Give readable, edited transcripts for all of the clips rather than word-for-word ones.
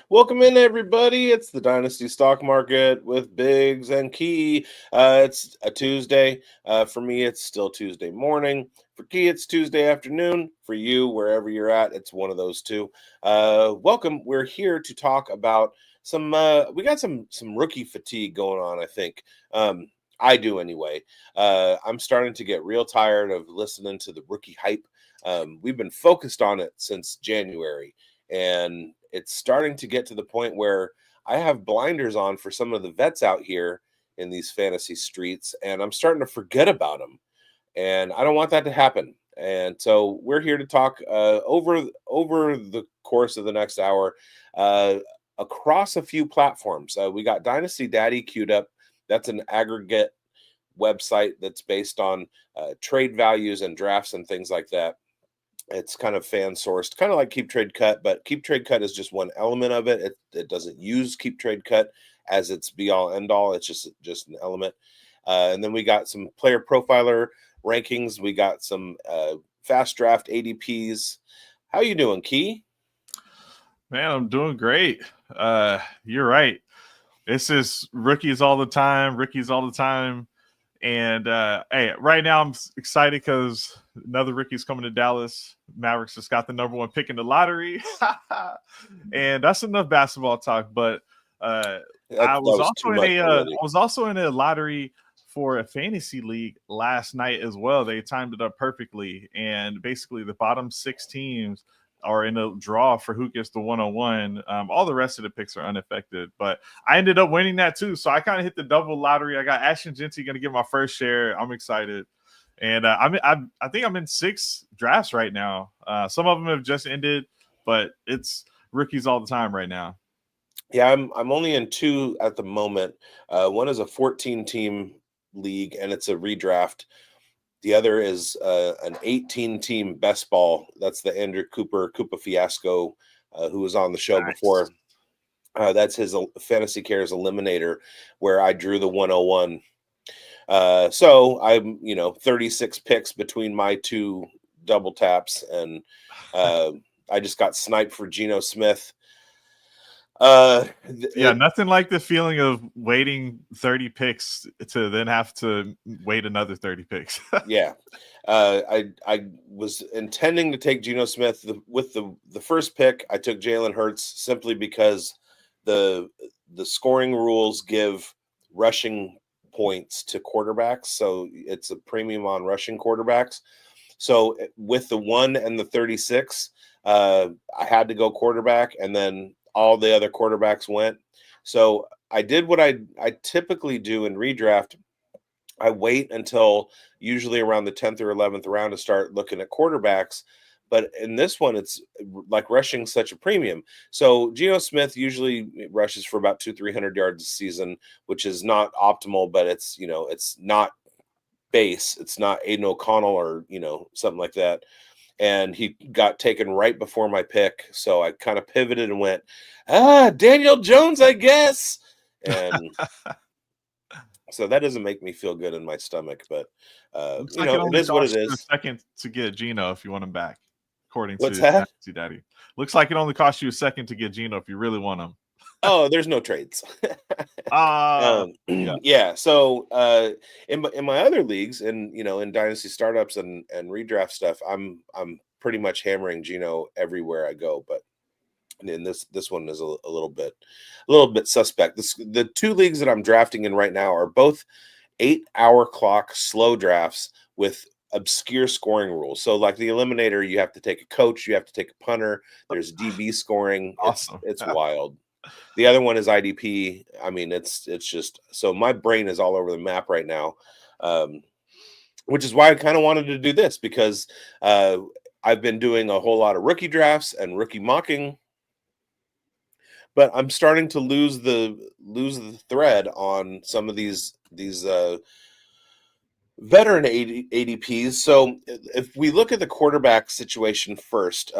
Welcome in, everybody. It's the Dynasty Stock Market with Biggs and Key. It's a Tuesday. For me, it's still Tuesday morning. For Key, it's Tuesday afternoon. For you, wherever you're at, it's one of those two. Welcome. We're here to talk about some. We got some rookie fatigue going on. I think. I do anyway. I'm starting to get real tired of listening to the rookie hype. We've been focused on it since January, and it's starting to get to the point where I have blinders on for some of the vets out here in these fantasy streets, and I'm starting to forget about them. And I don't want that to happen. And so we're here to talk over the course of the next hour across a few platforms. We got Dynasty Daddy queued up. That's an aggregate website that's based on trade values and drafts and things like that. It's kind of fan sourced, kind of like Keep Trade Cut, but Keep Trade Cut is just one element of it. It doesn't use Keep Trade Cut as its be all end all. It's just an element. And then we got some player profiler rankings. We got some fast draft ADPs. How you doing, Key? Man, I'm doing great. You're right. This is rookies all the time. And hey, right now I'm excited because another rookie's coming to Dallas. Mavericks just got the number one pick in the lottery. And that's enough basketball talk. But I was also in a lottery for a fantasy league last night as well. They timed it up perfectly. And basically the bottom 6 teams are in a draw for who gets the 101. All the rest of the picks are unaffected, but I ended up winning that too. So I kind of hit the double lottery. I got Ashton Genty going to get my first share. I'm excited. And I think I'm in 6 drafts right now. Some of them have just ended, but it's rookies all the time right now. Yeah, I'm only in 2 at the moment. One is a 14-team league, and it's a redraft. The other is an 18-team best ball. That's the Andrew Koopa Fiasco, who was on the show before. That's his Fantasy Cares Eliminator, where I drew the 101. So I'm 36 picks between my 2 double taps, and I just got sniped for Geno Smith. Nothing like the feeling of waiting 30 picks to then have to wait another 30 picks. Yeah. I was intending to take Geno Smith with the first pick. I took Jalen Hurts simply because the scoring rules give rushing points to quarterbacks, so it's a premium on rushing quarterbacks. So with the 1 and the 36, I had to go quarterback, and then all the other quarterbacks went. So I did what I typically do in redraft. I wait until usually around the 10th or 11th round to start looking at quarterbacks. But in this one, it's like rushing such a premium. So Geno Smith usually rushes for about 200-300 yards a season, which is not optimal, but it's not base. It's not Aiden O'Connell or something like that. And he got taken right before my pick. So I kind of pivoted and went, Daniel Jones, I guess. And so that doesn't make me feel good in my stomach, but it is what it is. A second to get Geno if you want him back, according What's to that? Daddy. Looks like it only costs you a second to get Geno if you really want him. Oh, there's no trades. Yeah. Yeah. So in my other leagues, and in dynasty startups and redraft stuff, I'm pretty much hammering Geno everywhere I go. But in this one is a little bit suspect. The 2 leagues that I'm drafting in right now are both 8-hour clock slow drafts with obscure scoring rules. So like the eliminator, you have to take a coach, you have to take a punter. There's DB scoring. Awesome. It's wild. The other one is IDP. I mean, it's just so my brain is all over the map right now, which is why I kind of wanted to do this because I've been doing a whole lot of rookie drafts and rookie mocking, but I'm starting to lose the thread on some of these veteran ADPs. So if we look at the quarterback situation first,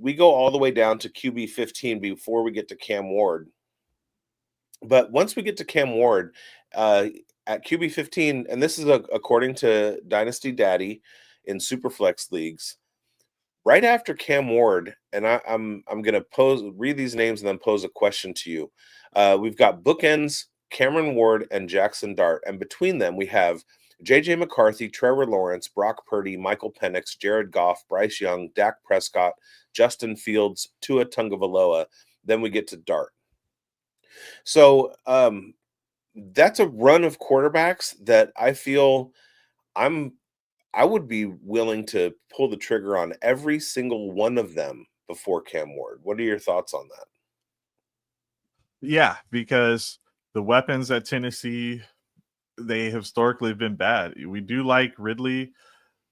we go all the way down to QB 15 before we get to Cam Ward. But once we get to Cam Ward at QB 15, and this is according to Dynasty Daddy in superflex leagues, right after Cam Ward, and I'm going to read these names and then pose a question to you. We've got bookends, Cameron Ward and Jackson Dart, and between them we have J.J. McCarthy, Trevor Lawrence, Brock Purdy, Michael Penix, Jared Goff, Bryce Young, Dak Prescott, Justin Fields, Tua Tagovailoa. Then we get to Dart. So that's a run of quarterbacks that I feel I would be willing to pull the trigger on every single one of them before Cam Ward. What are your thoughts on that? Yeah, because the weapons at Tennessee, they historically have been bad. We do like Ridley,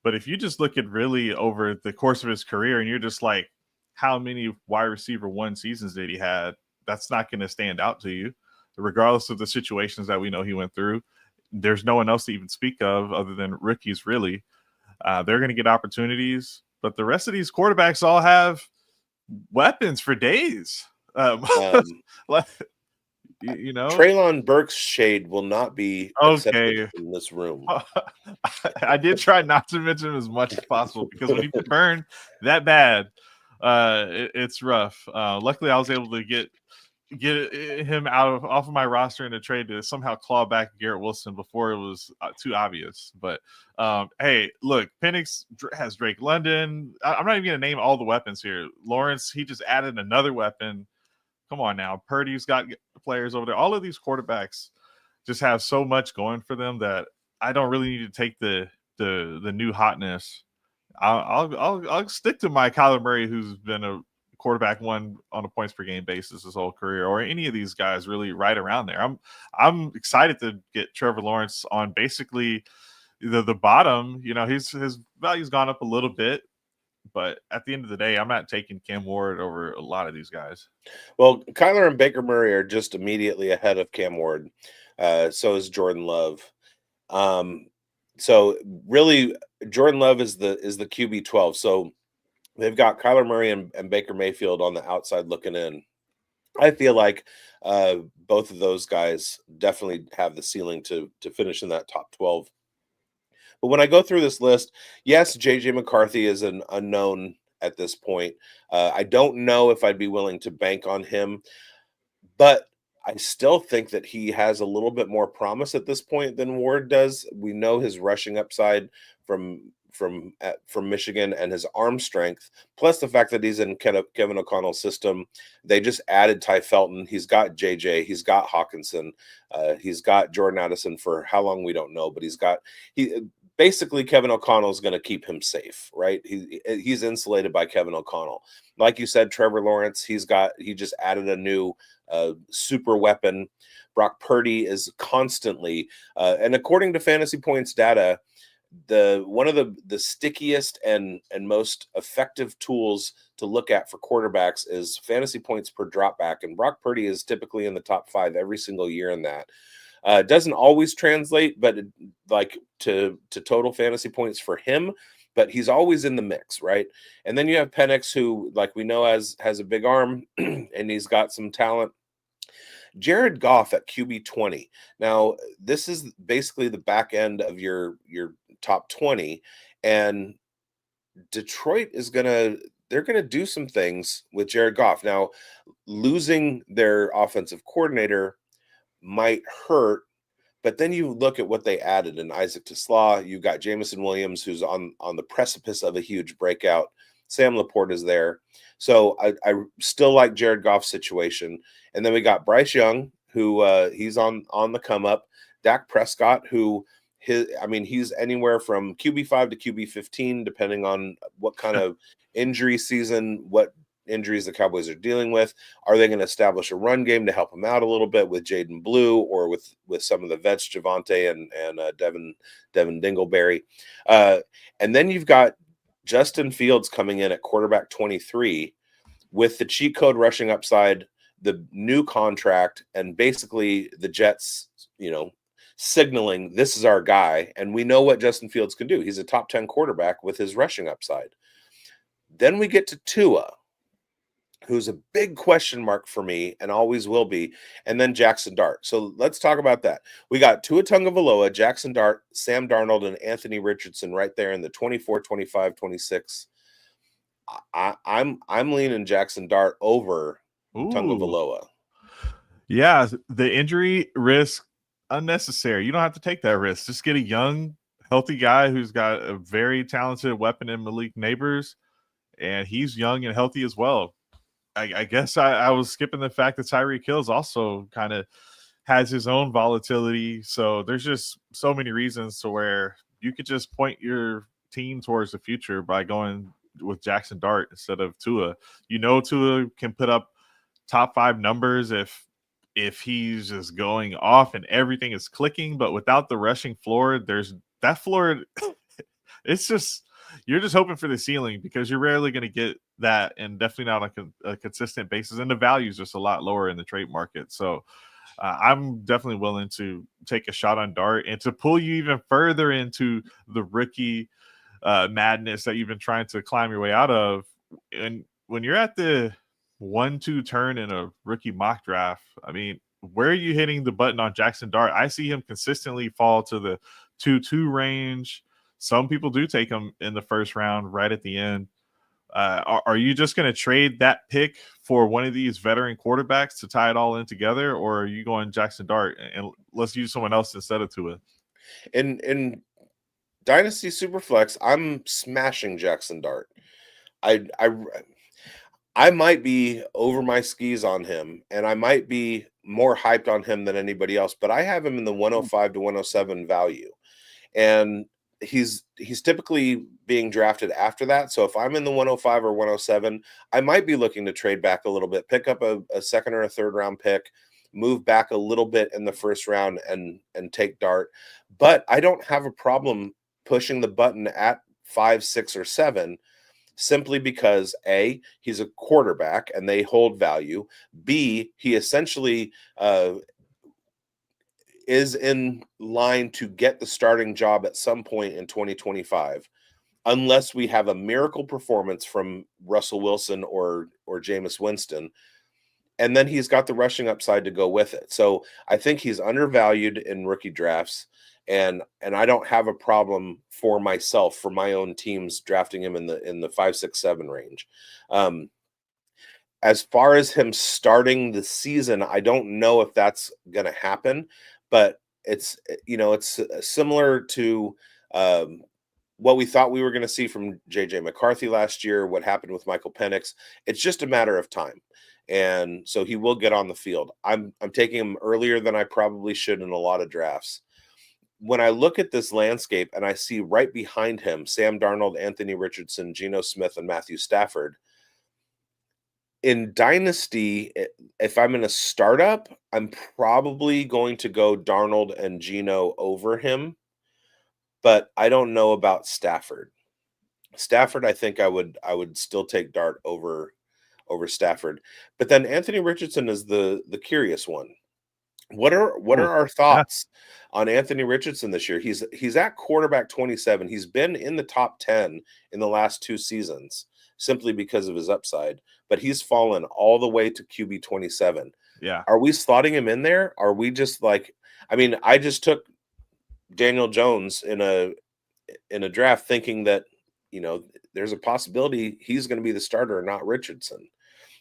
but if you just look at Ridley over the course of his career and you're just like, how many wide receiver one seasons did he had? That's not going to stand out to you, regardless of the situations that we know he went through. There's no one else to even speak of other than rookies, really. They're going to get opportunities, but the rest of these quarterbacks all have weapons for days. Um, you know, Treylon Burks' shade will not be accepted okay. in this room. I did try not to mention him as much as possible because when you get burned that bad, it's rough. Luckily, I was able to get him off of my roster in a trade to somehow claw back Garrett Wilson before it was too obvious. But hey, look, Penix has Drake London. I'm not even going to name all the weapons here. Lawrence, he just added another weapon. Come on now, Purdy's got players over there. All of these quarterbacks just have so much going for them that I don't really need to take the new hotness. I'll stick to my Kyler Murray, who's been a quarterback one on a points per game basis his whole career, or any of these guys really right around there. I'm excited to get Trevor Lawrence on basically the bottom. You know, his value's gone up a little bit, but at the end of the day, I'm not taking Cam Ward over a lot of these guys. Well, Kyler and Baker Murray are just immediately ahead of Cam Ward. So is Jordan Love. So really, Jordan Love is the QB 12. So they've got Kyler Murray and Baker Mayfield on the outside looking in. I feel like both of those guys definitely have the ceiling to finish in that top 12. But when I go through this list, yes, JJ McCarthy is an unknown at this point. I don't know if I'd be willing to bank on him, but I still think that he has a little bit more promise at this point than Ward does. We know his rushing upside from Michigan and his arm strength, plus the fact that he's in Kevin O'Connell's system. They just added Ty Felton. He's got JJ. He's got Hawkinson. He's got Jordan Addison for how long we don't know, but he basically Kevin O'Connell is going to keep him safe, right? He's insulated by Kevin O'Connell. Like you said, Trevor Lawrence, he just added a new super weapon. Brock Purdy is constantly, and according to Fantasy Points data, one of the stickiest and most effective tools to look at for quarterbacks is fantasy points per dropback, and Brock Purdy is typically in the top 5 every single year in that. It doesn't always translate, but like to total fantasy points for him, but he's always in the mix, right? And then you have Penix, who, like we know, has a big arm and he's got some talent. Jared Goff at QB 20. Now, this is basically the back end of your top 20, and Detroit they're gonna do some things with Jared Goff. Now, losing their offensive coordinator might hurt, but then you look at what they added in Isaac Tesla. You've got Jameson Williams, who's on the precipice of a huge breakout. Sam Laporte is there. So I still like Jared Goff's situation. And then we got Bryce Young, who he's on the come up. Dak Prescott, who he's anywhere from QB5 to QB15, depending on what kind of injury season, what injuries the Cowboys are dealing with. Are they going to establish a run game to help them out a little bit with Jaden Blue or with some of the vets, Javonte and Devin Dingleberry? And then you've got Justin Fields coming in at quarterback 23 with the cheat code rushing upside, the new contract, and basically the Jets, signaling this is our guy. And we know what Justin Fields can do. He's a top 10 quarterback with his rushing upside. Then we get to Tua, who's a big question mark for me and always will be, and then Jackson Dart. So let's talk about that. We got Tua Tagovailoa, Jackson Dart, Sam Darnold, and Anthony Richardson right there in the 24, 25, 26. I'm leaning Jackson Dart over Ooh. Tungavaloa. Yeah, the injury risk unnecessary. You don't have to take that risk. Just get a young, healthy guy who's got a very talented weapon in Malik Neighbors, and he's young and healthy as well. I guess I was skipping the fact that Tyreek Hill's also kind of has his own volatility. So there's just so many reasons to where you could just point your team towards the future by going with Jackson Dart instead of Tua. You know, Tua can put up top 5 numbers if he's just going off and everything is clicking, but without the rushing floor, there's that floor. It's just you're just hoping for the ceiling because you're rarely going to get that, and definitely not on a consistent basis. And the value is just a lot lower in the trade market. So I'm definitely willing to take a shot on Dart and to pull you even further into the rookie madness that you've been trying to climb your way out of. And when you're at the 1-2 turn in a rookie mock draft, I mean, where are you hitting the button on Jackson Dart? I see him consistently fall to the 2-2 range. Some people do take him in the first round right at the end. Are you just going to trade that pick for one of these veteran quarterbacks to tie it all in together, or are you going Jackson Dart and let's use someone else instead of Tua? In Dynasty Superflex, I'm smashing Jackson Dart. I might be over my skis on him, and I might be more hyped on him than anybody else, but I have him in the 105 to 107 value. And he's typically being drafted after that. So if I'm in the 105 or 107, I might be looking to trade back a little bit, pick up a second or a third round pick, move back a little bit in the first round and take Dart. But I don't have a problem pushing the button at 5, 6, or 7 simply because A, he's a quarterback and they hold value. B, he essentially is in line to get the starting job at some point in 2025, unless we have a miracle performance from Russell Wilson or Jameis Winston. And then he's got the rushing upside to go with it. So I think he's undervalued in rookie drafts. And I don't have a problem for myself, for my own teams, drafting him in the 5, 6, 7 range. As far as him starting the season, I don't know if that's going to happen, but it's similar to what we thought we were going to see from JJ McCarthy last year, what happened with Michael Penix. It's just a matter of time. And so he will get on the field. I'm taking him earlier than I probably should in a lot of drafts. When I look at this landscape and I see right behind him Sam Darnold, Anthony Richardson, Geno Smith, and Matthew Stafford, in Dynasty, if I'm in a startup, I'm probably going to go Darnold and Geno over him, but I don't know about Stafford. Stafford, I think I would still take Dart over Stafford. But then Anthony Richardson is the curious one. What are Oh, our yeah. thoughts on Anthony Richardson this year? He's at quarterback 27. He's been in the top 10 in the last 2 seasons simply because of his upside, but he's fallen all the way to QB 27. Yeah. Are we slotting him in there? Are we just like, I mean, I just took Daniel Jones in a draft thinking that, there's a possibility he's going to be the starter and not Richardson.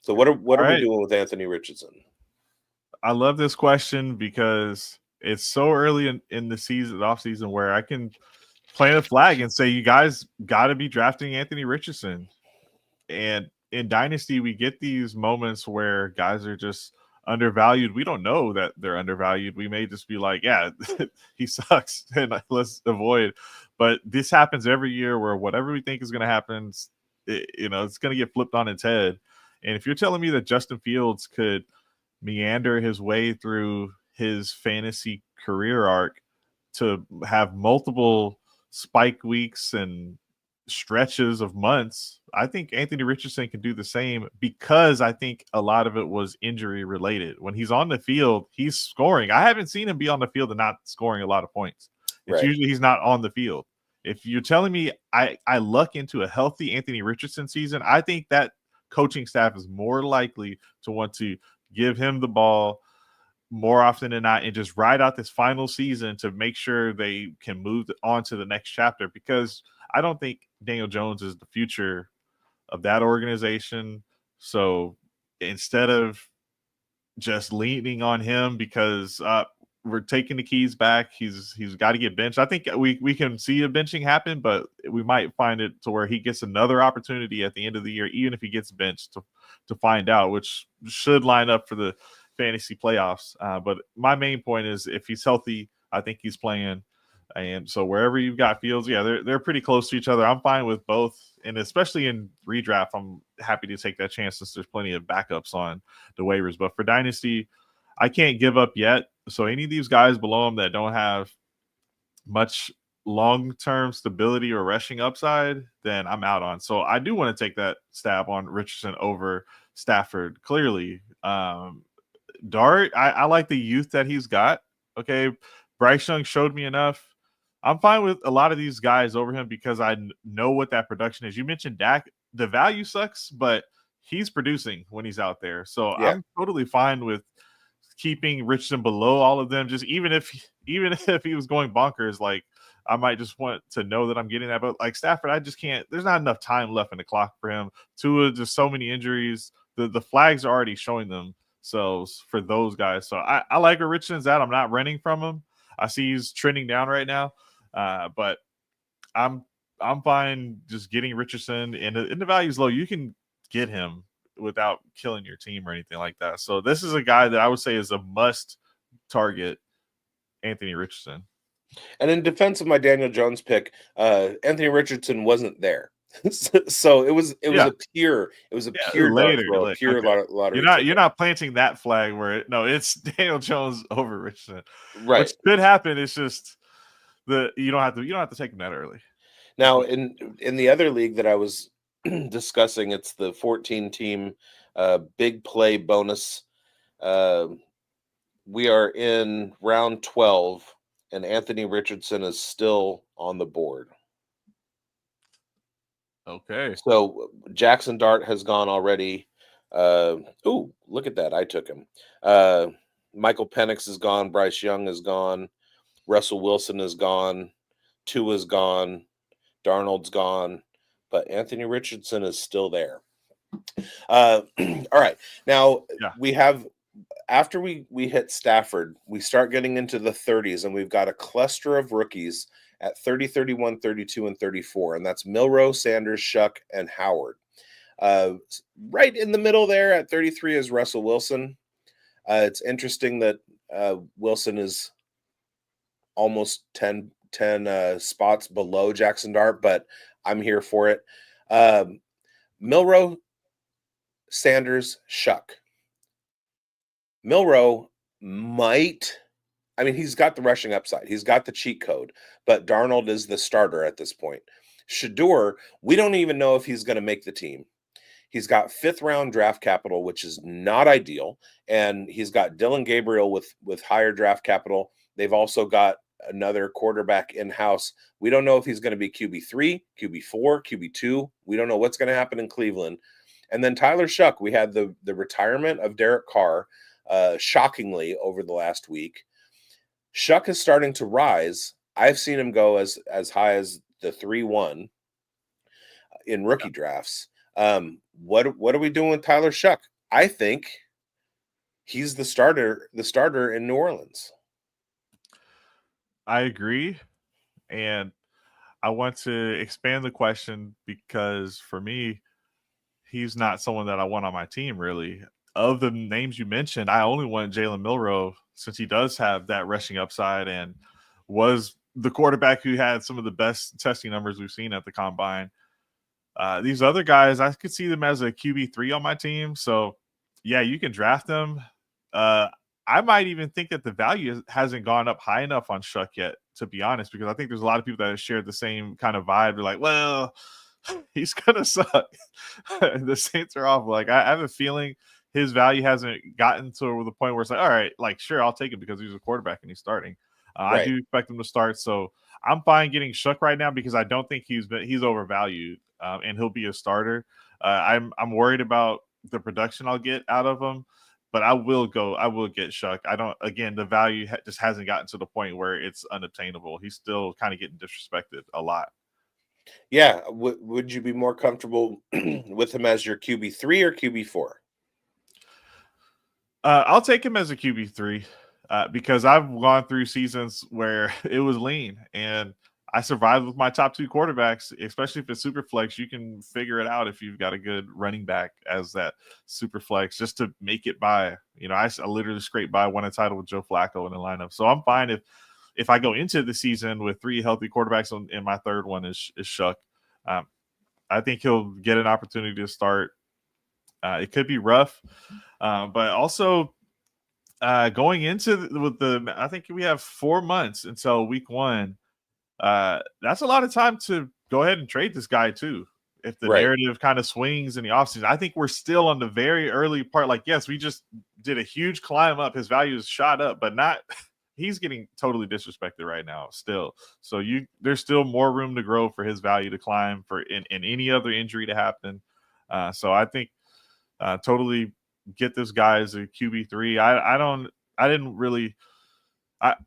So what All are we right. doing with Anthony Richardson? I love this question because it's so early in the season, the off season, where I can plant a flag and say, you guys got to be drafting Anthony Richardson. And in Dynasty, we get these moments where guys are just undervalued. We don't know that they're undervalued. We may just be like, yeah, he sucks, and let's avoid. But this happens every year where whatever we think is going to happen, it's going to get flipped on its head. And if you're telling me that Justin Fields could meander his way through his fantasy career arc to have multiple spike weeks and stretches of months, I think Anthony Richardson can do the same because I think a lot of it was injury related. When he's on the field, he's scoring. I haven't seen him be on the field and not scoring a lot of points. It's Right. usually he's not on the field. If you're telling me I luck into a healthy Anthony Richardson season, I think that coaching staff is more likely to want to give him the ball more often than not and just ride out this final season to make sure they can move on to the next chapter, because I don't think Daniel Jones is the future of that organization. So instead of just leaning on him because we're taking the keys back, he's got to get benched. I think we can see a benching happen, but we might find it to where he gets another opportunity at the end of the year, even if he gets benched, to find out, which should line up for the fantasy playoffs. But my main point is, if he's healthy, I think he's playing. And so wherever you've got Fields, yeah, they're pretty close to each other. I'm fine with both, and especially in redraft, I'm happy to take that chance since there's plenty of backups on the waivers. But for Dynasty, I can't give up yet. So any of these guys below him that don't have much long-term stability or rushing upside, then I'm out on. So I do want to take that stab on Richardson over Stafford. Clearly, Dart, I like the youth that he's got. Okay, Bryce Young showed me enough. I'm fine with a lot of these guys over him because I know what that production is. You mentioned Dak. The value sucks, but he's producing when he's out there. So Yeah. I'm totally fine with keeping Richardson below all of them. Just even if he was going bonkers, like, I might just want to know that I'm getting that. But like Stafford, I just can't. There's not enough time left in the clock for him. Tua, just so many injuries. The flags are already showing them. So for those guys, so I like where Richardson's at. I'm not running from him. I see he's trending down right now, but I'm fine just getting Richardson, and the value's low. You can get him without killing your team or anything like that. So this is a guy that I would say is a must target, Anthony Richardson. And in defense of my Daniel Jones pick, Anthony Richardson wasn't there. So it was a pure dart Later. throw, a pure Okay. lottery You're ticket. not planting that flag where it's Daniel Jones over Richardson, Right. which could happen. It's just you don't have to take him that early. Now in the other league that I was discussing, it's the 14 team big play bonus. We are in round 12, and Anthony Richardson is still on the board. Okay. So Jackson Dart has gone already. Ooh, look at that. I took him. Michael Penix is gone. Bryce Young is gone. Russell Wilson is gone. Tua's gone. Darnold's gone. But Anthony Richardson is still there. All right. Now, we have, after we hit Stafford, we start getting into the 30s, and we've got a cluster of rookies at 30, 31, 32, and 34. And that's Milroe, Sanders, Shuck, and Howard. Right in the middle there at 33 is Russell Wilson. It's interesting that Wilson is almost 10 spots below Jackson Dart, but I'm here for it. Milroe, Sanders, Shuck. Milroe might, I mean, he's got the rushing upside. He's got the cheat code, but Darnold is the starter at this point. Shador, we don't even know if he's going to make the team. He's got 5th round draft capital, which is not ideal. And he's got Dylan Gabriel with higher draft capital. They've also got another quarterback in-house. We don't know if he's going to be QB3, QB4, QB2. We don't know what's going to happen in Cleveland. And then Tyler Shuck, we had the retirement of Derek Carr, shockingly, over the last week. Shuck is starting to rise. I've seen him go as high as the 3-1 in rookie drafts. What are we doing with Tyler Shuck? I think he's the starter in New Orleans. I agree. And I want to expand the question because for me, he's not someone that I want on my team, really. Of the names you mentioned, I only want Jalen Milroe since he does have that rushing upside and was the quarterback who had some of the best testing numbers we've seen at the combine. These other guys, I could see them as a QB3 on my team. So, yeah, you can draft them. I might even think that the value hasn't gone up high enough on Shuck yet, to be honest, because I think there's a lot of people that have shared the same kind of vibe. They're like, well, he's going to suck. The Saints are awful. Like, I have a feeling his value hasn't gotten to the point where it's like, all right, like, sure, I'll take it because he's a quarterback and he's starting. Right. I do expect him to start. So I'm fine getting Shuck right now because I don't think he's overvalued. And he'll be a starter. I'm worried about the production I'll get out of him, but I will get Shuck. The value just hasn't gotten to the point where it's unobtainable. He's still kind of getting disrespected a lot. Yeah, would you be more comfortable with him as your QB3 or QB4? I'll take him as a QB3 because I've gone through seasons where it was lean and I survived with my top two quarterbacks, especially if it's super flex. You can figure it out if you've got a good running back as that super flex just to make it by. I literally scraped by, won a title with Joe Flacco in the lineup. So I'm fine if I go into the season with three healthy quarterbacks and my third one is Shuck. Um, I think he'll get an opportunity to start. It could be rough, but also going into I think we have 4 months until week 1. That's a lot of time to go ahead and trade this guy too. If the Right. narrative kind of swings in the offseason, I think we're still on the very early part. Like, yes, we just did a huge climb up. His value is shot up, but not. He's getting totally disrespected right now still. So there's still more room to grow for his value to climb for in any other injury to happen. So I think totally get this guy as a QB3. I didn't really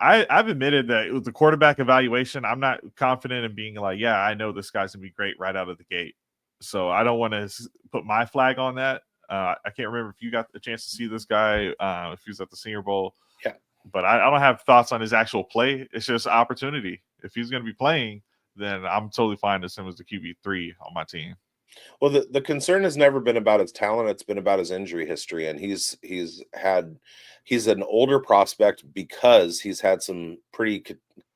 I've admitted that with the quarterback evaluation, I'm not confident in being like, yeah, I know this guy's gonna be great right out of the gate. So I don't want to put my flag on that. I can't remember if you got a chance to see this guy, if he was at the Senior Bowl, Yeah. but I don't have thoughts on his actual play. It's just opportunity. If he's going to be playing, then I'm totally fine to him as the QB3 on my team. Well, the concern has never been about his talent, it's been about his injury history, and he's an older prospect because he's had some pretty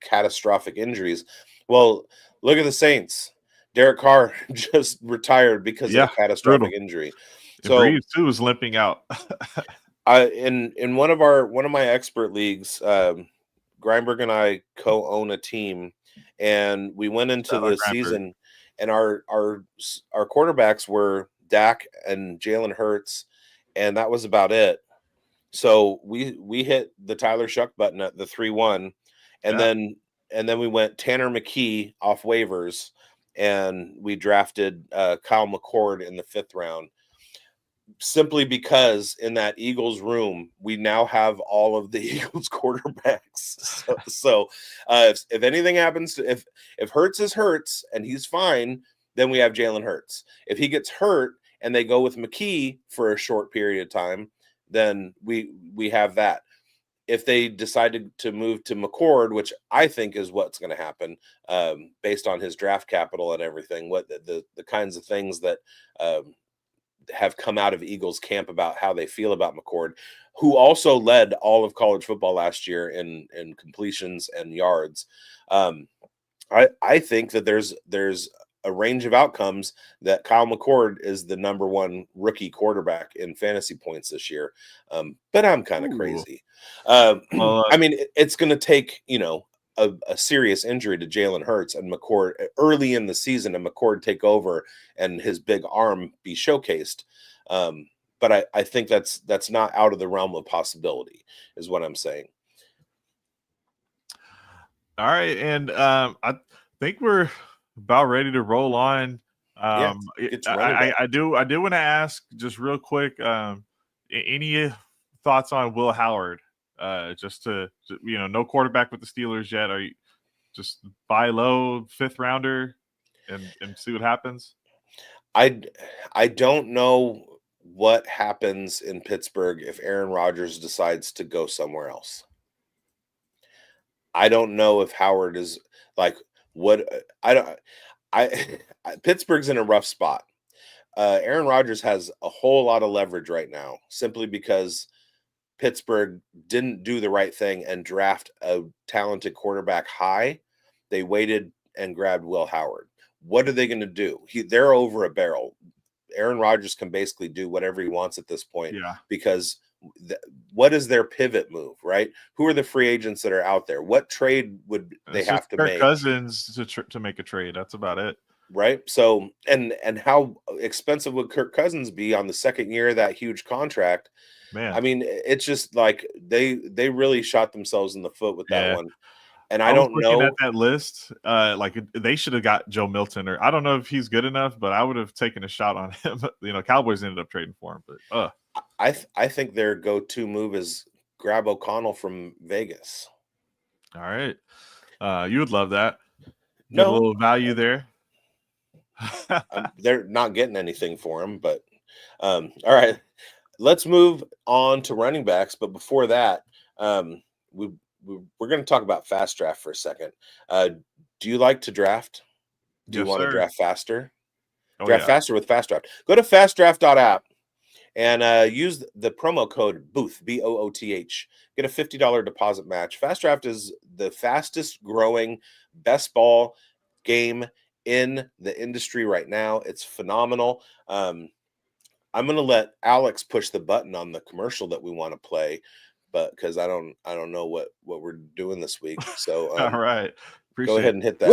catastrophic injuries. Well, look at the Saints. Derek Carr just retired because of a Yeah, brutal. catastrophic injury. And So Breeze too is limping out. I in one of my expert leagues, Greinberg and I co-own a team, and we went into Shout out the Grandberg. season, and our quarterbacks were Dak and Jalen Hurts, and that was about it. So we hit the Tyler Shuck button at the 3-1, and Yeah. then we went Tanner McKee off waivers, and we drafted Kyle McCord in the 5th round, simply because in that Eagles room, we now have all of the Eagles quarterbacks. So if anything happens if Hurts is Hurts and he's fine, then we have Jalen Hurts. If he gets hurt and they go with McKee for a short period of time, then we have that. If they decided to move to McCord, which I think is what's going to happen, based on his draft capital and everything, what the kinds of things that have come out of Eagles camp about how they feel about McCord, who also led all of college football last year in completions and yards. I think that there's a range of outcomes that Kyle McCord is the number one rookie quarterback in fantasy points this year. But I'm kind of Ooh. crazy. Well, I mean, it's going to take, a serious injury to Jalen Hurts and McCord early in the season, and McCord take over and his big arm be showcased. But I think that's not out of the realm of possibility, is what I'm saying. all right, and I think we're about ready to roll on. Yeah, Um, it's running back. I do want to ask just real quick, any thoughts on Will Howard? Just to no quarterback with the Steelers yet. Are you just buy low 5th rounder and see what happens? I don't know what happens in Pittsburgh if Aaron Rodgers decides to go somewhere else. I don't know if Howard is like what I don't I Pittsburgh's in a rough spot. Aaron Rodgers has a whole lot of leverage right now, simply because Pittsburgh didn't do the right thing and draft a talented quarterback high. They waited and grabbed Will Howard. What are they going to do? They're over a barrel. Aaron Rodgers can basically do whatever he wants at this point, Yeah, because what is their pivot move, right? Who are the free agents that are out there? What trade would they it's just have to Kirk make? Cousins to make a trade. That's about it. Right. So, and how expensive would Kirk Cousins be on the second year of that huge contract? Man, I mean, it's just like they really shot themselves in the foot with that yeah. one. And I I was don't looking at know. that list. Like they should have got Joe Milton, or I don't know if he's good enough, but I would have taken a shot on him. Cowboys ended up trading for him, but I think their go-to move is grab O'Connell from Vegas. all right. You would love that. Get a No, little value there. They're not getting anything for him, but all right. Let's move on to running backs, but before that, um, we, we're going to talk about fast draft for a second. Uh, do you like to draft? Do you Yes, want to sir. draft faster? Oh Draft yeah. faster with Fast Draft. Go to fastdraft.app and use the promo code BOOTH, BOOTH. Get a $50 deposit match. Fast Draft is the fastest growing best ball game in the industry right now. It's phenomenal. I'm going to let Alex push the button on the commercial that we want to play, but because I don't know what we're doing this week. So All right. go Appreciate ahead it. and hit that.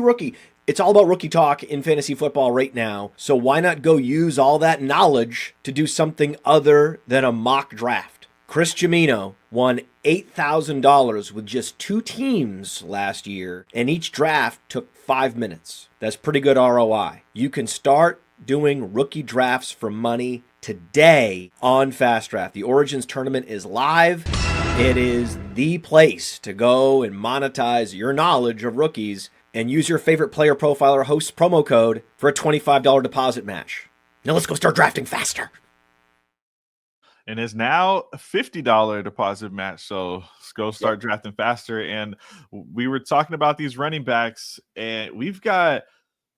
Rookie. It's all about rookie talk in fantasy football right now. So why not go use all that knowledge to do something other than a mock draft? Chris Jimino won $8,000 with just 2 teams last year, and each draft took 5 minutes. That's pretty good ROI. You can start doing rookie drafts for money today on Fast Draft. The Origins tournament is live. It is the place to go and monetize your knowledge of rookies and use your favorite player profiler host promo code for a $25 deposit match. Now let's go start drafting faster. And it's now a $50 deposit match. So let's go start drafting faster. And we were talking about these running backs, and we've got,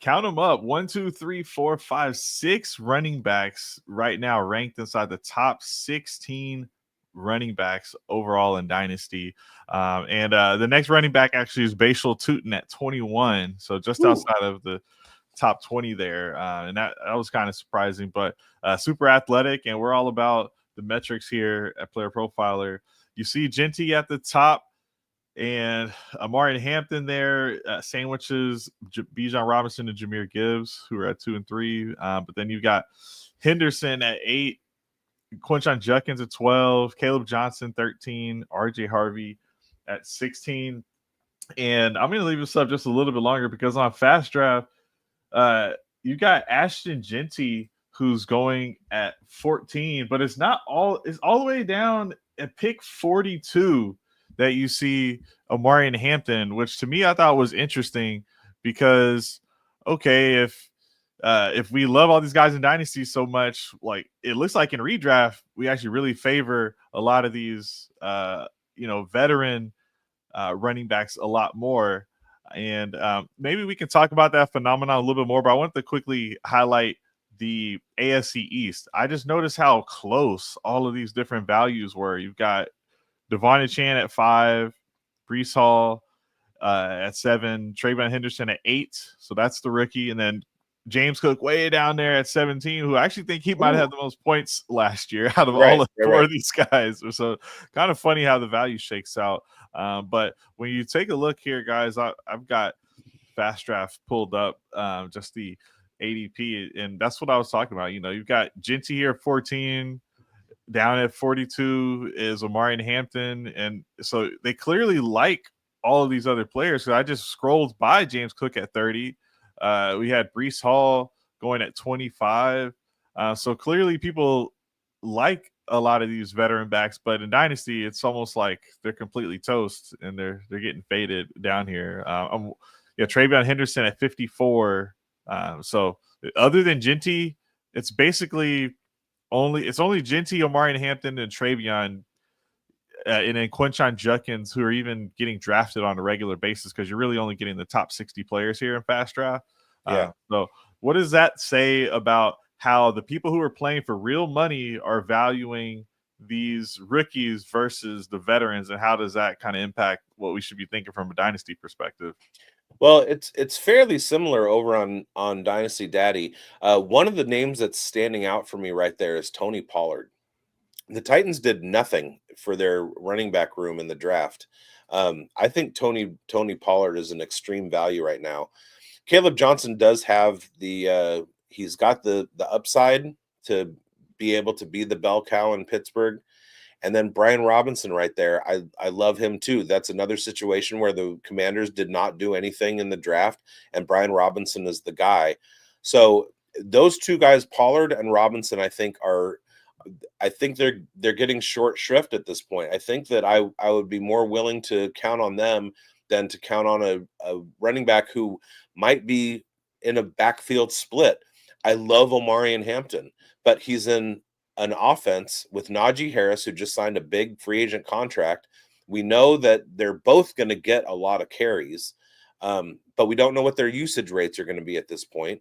count them up, 1, 2, 3, 4, 5, 6 running backs right now ranked inside the top 16 running backs overall in Dynasty. The next running back actually is Bashal Tootin at 21. So just outside of the top 20 there. And that was kind of surprising, but super athletic. And we're all about the metrics here at Player Profiler. You see Genty at the top and Amari Hampton there, sandwiches Bijan Robinson and Jahmyr Gibbs, who are at 2 and 3. But then you've got Henderson at 8, Quinshon Judkins at 12, Caleb Johnson 13, RJ Harvey at 16. And I'm going to leave this up just a little bit longer because on Fast Draft, you got Ashton Genty, who's going at 14, but it's all the way down at pick 42 that you see Amari and Hampton, which to me I thought was interesting because, okay, if we love all these guys in Dynasty so much, like it looks like in redraft, we actually really favor a lot of these, veteran running backs a lot more. And maybe we can talk about that phenomenon a little bit more, but I want to quickly highlight the AFC East. I just noticed how close all of these different values were. You've got Devon Chan at 5, Brees Hall at 7, Trayvon Henderson at 8. So that's the rookie. And then James Cook way down there at 17, who I actually think he might have the most points last year out of all four of these guys. So kind of funny how the value shakes out. But when you take a look here, guys, I've got Fast Draft pulled up, just the ADP, and that's what I was talking about. You've got Genty here at 14, down at 42 is Amari and Hampton, and so they clearly like all of these other players. So I just scrolled by James Cook at 30. We had Brees Hall going at 25. So clearly people like a lot of these veteran backs, but in Dynasty, it's almost like they're completely toast and they're getting faded down here. Trayvon Henderson at 54. So other than Genty, it's basically only Genty, Amari and Hampton, and Trayvon, and then Quinshon Judkins, who are even getting drafted on a regular basis because you're really only getting the top 60 players here in Fast Draft. So what does that say about how the people who are playing for real money are valuing these rookies versus the veterans, and how does that kind of impact what we should be thinking from a Dynasty perspective? Well, it's fairly similar over on Dynasty Daddy. One of the names that's standing out for me right there is Tony Pollard. The Titans did nothing for their running back room in the draft. I think Tony Pollard is an extreme value right now. Caleb Johnson does have he's got the upside to be able to be the bell cow in Pittsburgh. And then Brian Robinson right there. I love him too. That's another situation where the Commanders did not do anything in the draft, and Brian Robinson is the guy. So those two guys, Pollard and Robinson, I think they're getting short shrift at this point. I think that I would be more willing to count on them than to count on a running back who might be in a backfield split. I love Omarion Hampton, but he's in an offense with Najee Harris, who just signed a big free agent contract. We know that they're both going to get a lot of carries, but we don't know what their usage rates are going to be at this point.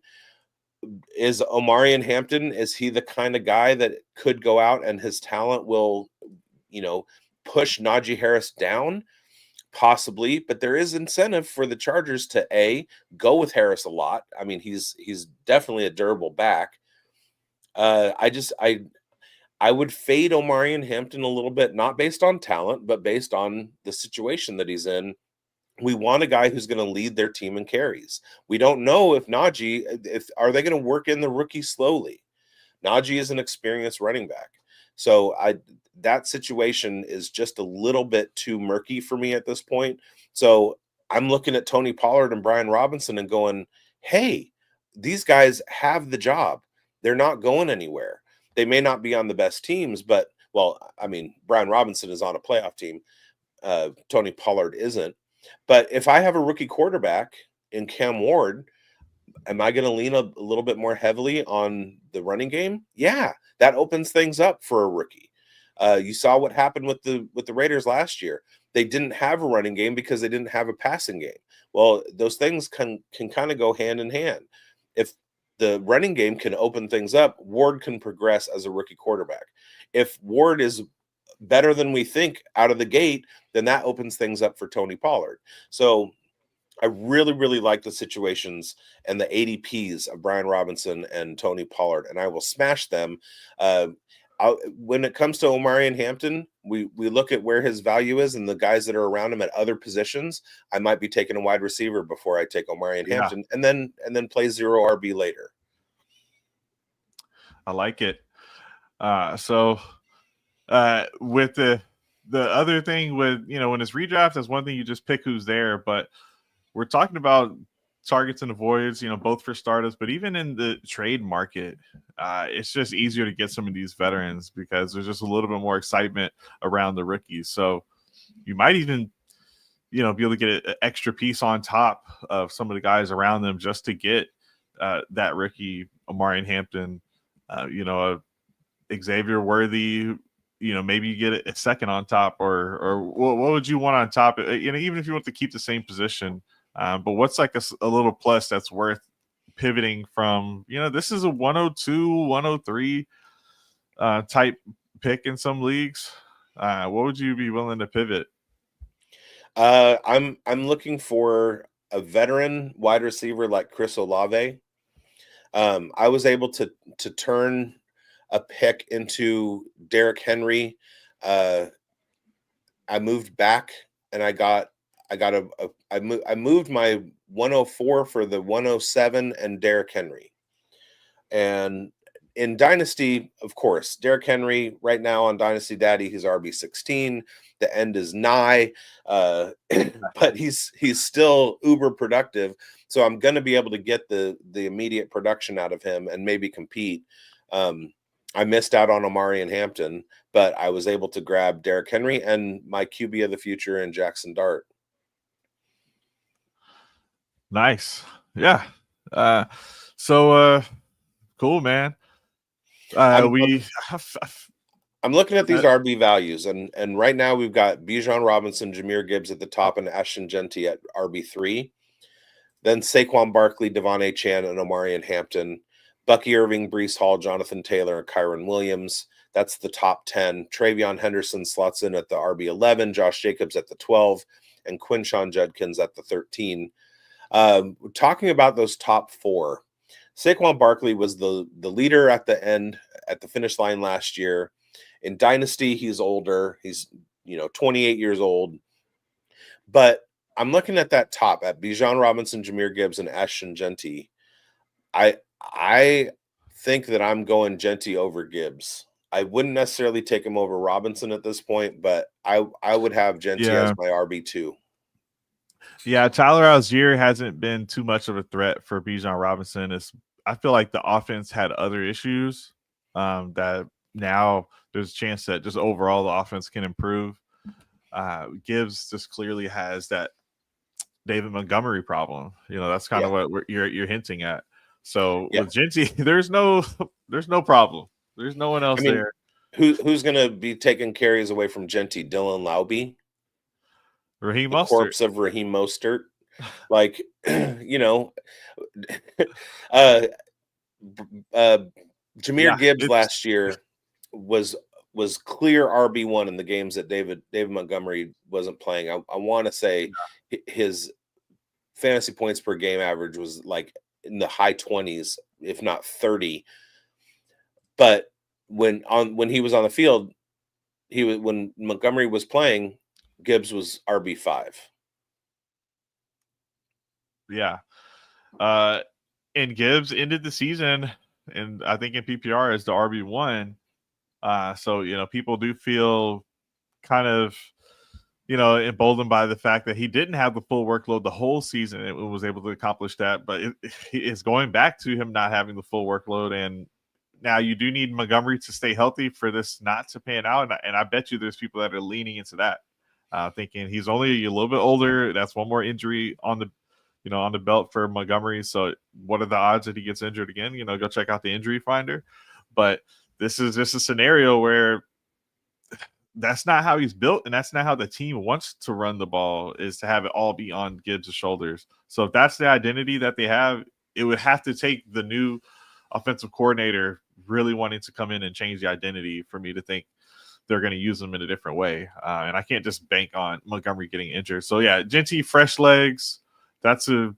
Is Omarion Hampton, is he the kind of guy that could go out and his talent will, push Najee Harris down? Possibly, but there is incentive for the Chargers to go with Harris a lot. I mean, he's definitely a durable back. I would fade Omarion Hampton a little bit, not based on talent, but based on the situation that he's in. We want a guy who's going to lead their team in carries. We don't know if are they going to work in the rookie slowly? Najee is an experienced running back. So that situation is just a little bit too murky for me at this point. So I'm looking at Tony Pollard and Brian Robinson and going, hey, these guys have the job. They're not going anywhere. They may not be on the best teams, but, Brian Robinson is on a playoff team. Tony Pollard isn't. But if I have a rookie quarterback in Cam Ward, am I going to lean a little bit more heavily on the running game? Yeah, that opens things up for a rookie. You saw what happened with the Raiders last year. They didn't have a running game because they didn't have a passing game. Well, those things can kind of go hand in hand. If the running game can open things up, Ward can progress as a rookie quarterback. If Ward is better than we think out of the gate, then that opens things up for Tony Pollard. So I really, really like the situations and the ADPs of Brian Robinson and Tony Pollard, and I will smash them. When it comes to Omarion Hampton, we look at where his value is and the guys that are around him at other positions. I might be taking a wide receiver before I take Omarion Hampton, and then play zero RB later. I like it. With the other thing with, when it's redraft, that's one thing, you just pick who's there, but we're talking about targets and avoids, both for startups, but even in the trade market, it's just easier to get some of these veterans because there's just a little bit more excitement around the rookies. So you might even, be able to get an extra piece on top of some of the guys around them just to get that rookie Omarion Hampton, Xavier Worthy. Maybe you get a second on top, or what would you want on top? Even if you want to keep the same position, but what's like a little plus that's worth pivoting from? This is a 102, 103 type pick in some leagues. What would you be willing to pivot? I'm looking for a veteran wide receiver like Chris Olave. I was able to turn a pick into Derrick Henry. I moved back and I moved my 104 for the 107 and Derrick Henry. And in Dynasty, of course, Derrick Henry right now on Dynasty Daddy, he's RB16. The end is nigh, but he's still uber productive. So I'm going to be able to get the immediate production out of him and maybe compete. I missed out on Omarion Hampton, but I was able to grab Derrick Henry and my QB of the future in Jackson Dart. Nice. Yeah. Cool, man. I'm looking at these RB values, and right now we've got Bijan Robinson, Jahmyr Gibbs at the top, and Ashton Genty at RB3. Then Saquon Barkley, Devon A. Chan, and Omarion Hampton. Bucky Irving, Breece Hall, Jonathan Taylor, and Kyron Williams. That's the top 10. Travion Henderson slots in at the RB11, Josh Jacobs at the 12, and Quinshon Judkins at the 13. Talking about those top four, Saquon Barkley was the leader at the end, at the finish line last year. In Dynasty, he's older. He's 28 years old. But I'm looking at that top at Bijan Robinson, Jahmyr Gibbs, and Ashton Genty. I think that I'm going Genty over Gibbs. I wouldn't necessarily take him over Robinson at this point, but I would have Genty as my RB2. Yeah, Tyler Algier hasn't been too much of a threat for Bijan Robinson. I feel like the offense had other issues that now there's a chance that just overall the offense can improve. Gibbs just clearly has that David Montgomery problem. That's kind of Yeah. what you're hinting at. So Yeah. with Genty, there's no problem. There's no one I else mean, there. who's going to be taking carries away from Genty? Dylan Laube, Raheem the Mostert. corpse of Raheem Mostert. Like, uh, uh, Jahmyr Yeah, Gibbs it's last year was clear RB1 in the games that David Montgomery wasn't playing. I want to say his fantasy points per game average was like in the high 20s, if not 30. But when he was on the field, when Montgomery was playing, Gibbs was RB5. yeah. And Gibbs ended the season, and I think in PPR as the RB1. So people do feel kind of emboldened by the fact that he didn't have the full workload the whole season. It was able to accomplish that, but it's going back to him not having the full workload. And now you do need Montgomery to stay healthy for this not to pan out. And I bet you there's people that are leaning into that, thinking he's only a little bit older. That's one more injury on the belt for Montgomery. So what are the odds that he gets injured again? Go check out the injury finder. But this is just a scenario where that's not how he's built, and that's not how the team wants to run the ball, is to have it all be on Gibbs' shoulders. So if that's the identity that they have, it would have to take the new offensive coordinator really wanting to come in and change the identity for me to think they're going to use him in a different way. And I can't just bank on Montgomery getting injured. So yeah, Genty, fresh legs. That's the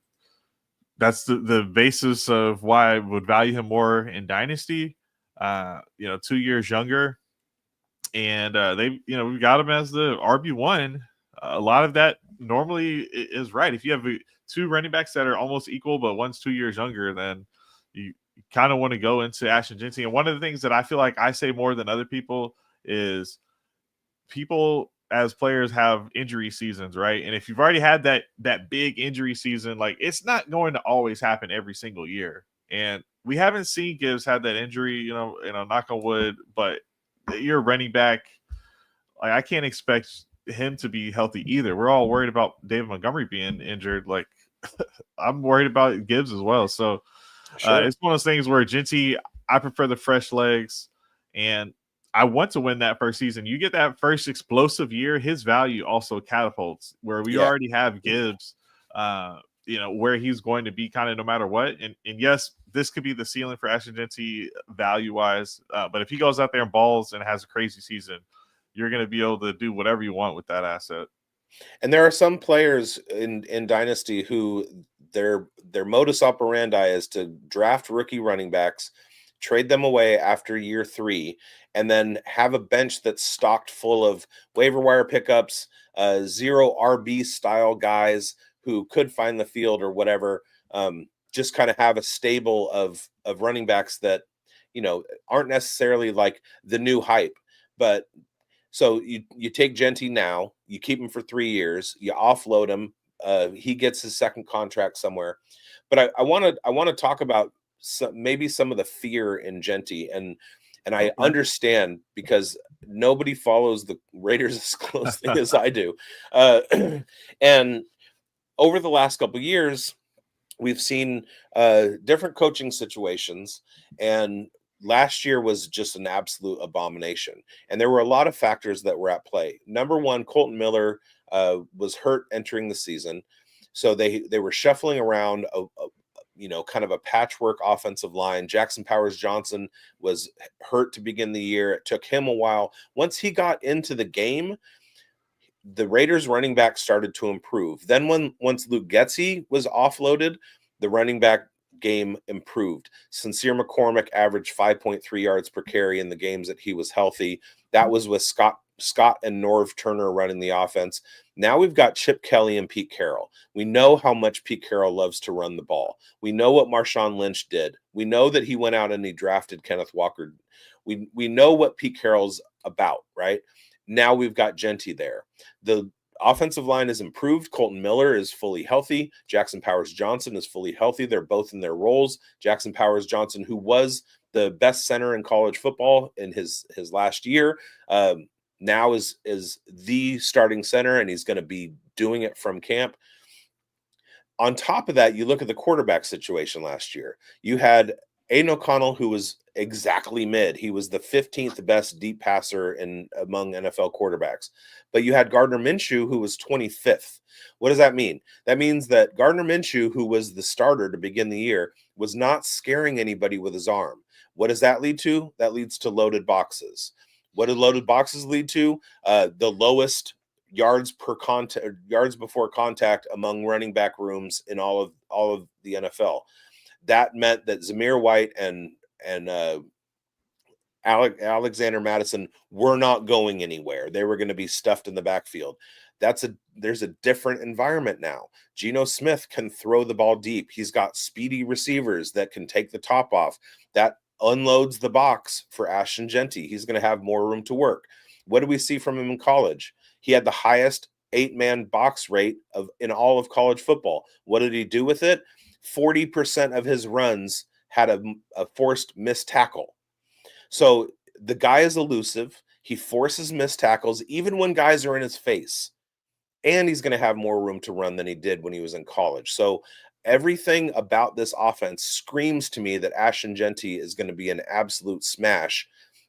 basis of why I would value him more in Dynasty. 2 years younger. And we've got him as the RB1. A lot of that normally is right. If you have two running backs that are almost equal, but one's 2 years younger, then you kind of want to go into Ashton Genty. And one of the things that I feel like I say more than other people is people as players have injury seasons, right? And if you've already had that big injury season, like, it's not going to always happen every single year. And we haven't seen Gibbs have that injury, knock on wood, but you're a running back. Like, I can't expect him to be healthy either. We're all worried about David Montgomery being injured. Like, I'm worried about Gibbs as well. So it's one of those things where Genty, I prefer the fresh legs, and I want to win that first season. You get that first explosive year, his value also catapults, where we already have Gibbs, where he's going to be kind of no matter what. And yes, this could be the ceiling for Ashton Genty value-wise. But if he goes out there and balls and has a crazy season, you're going to be able to do whatever you want with that asset. And there are some players in Dynasty who their modus operandi is to draft rookie running backs, trade them away after year 3, and then have a bench that's stocked full of waiver wire pickups, 0 RB style guys who could find the field or whatever. Just kind of have a stable of running backs that aren't necessarily like the new hype, but. So you take Genty now, you keep him for 3 years, you offload him. He gets his second contract somewhere. But I want to talk about maybe some of the fear in Genty, and I understand because nobody follows the Raiders as closely as I do. And over the last couple of years, we've seen different coaching situations, and last year was just an absolute abomination. And there were a lot of factors that were at play. Number one, Colton Miller was hurt entering the season. So they were shuffling around kind of a patchwork offensive line. Jackson Powers Johnson was hurt to begin the year. It took him a while. Once he got into the game, the Raiders running back started to improve. Then once Luke Getsy was offloaded, the running back game improved. Sincere McCormick averaged 5.3 yards per carry in the games that he was healthy. That was with Scott and Norv Turner running the offense. Now we've got Chip Kelly and Pete Carroll. We know how much Pete Carroll loves to run the ball. We know what Marshawn Lynch did. We know that he went out and he drafted Kenneth Walker. We know what Pete Carroll's about, right? Now we've got Genty there. The offensive line is improved. Colton Miller is fully healthy. Jackson Powers Johnson is fully healthy. They're both in their roles. Jackson Powers Johnson, who was the best center in college football in his last year, now is the starting center, and he's going to be doing it from camp. On top of that, you look at the quarterback situation last year. You had Aiden O'Connell, who was exactly mid. He was the 15th best deep passer among NFL quarterbacks. But you had Gardner Minshew, who was 25th. What does that mean? That means that Gardner Minshew, who was the starter to begin the year, was not scaring anybody with his arm. What does that lead to? That leads to loaded boxes. What do loaded boxes lead to? The lowest yards before contact among running back rooms in all of the NFL. That meant that Zamir White and Alexander Madison were not going anywhere. They were going to be stuffed in the backfield. There's a different environment now. Geno Smith can throw the ball deep. He's got speedy receivers that can take the top off. That unloads the box for Ashton Genty. He's going to have more room to work. What do we see from him in college? He had the highest 8-man box rate in all of college football. What did he do with it? 40% of his runs had a forced missed tackle. So the guy is elusive. He forces missed tackles even when guys are in his face. And he's going to have more room to run than he did when he was in college. So everything about this offense screams to me that Ashton Genty is going to be an absolute smash.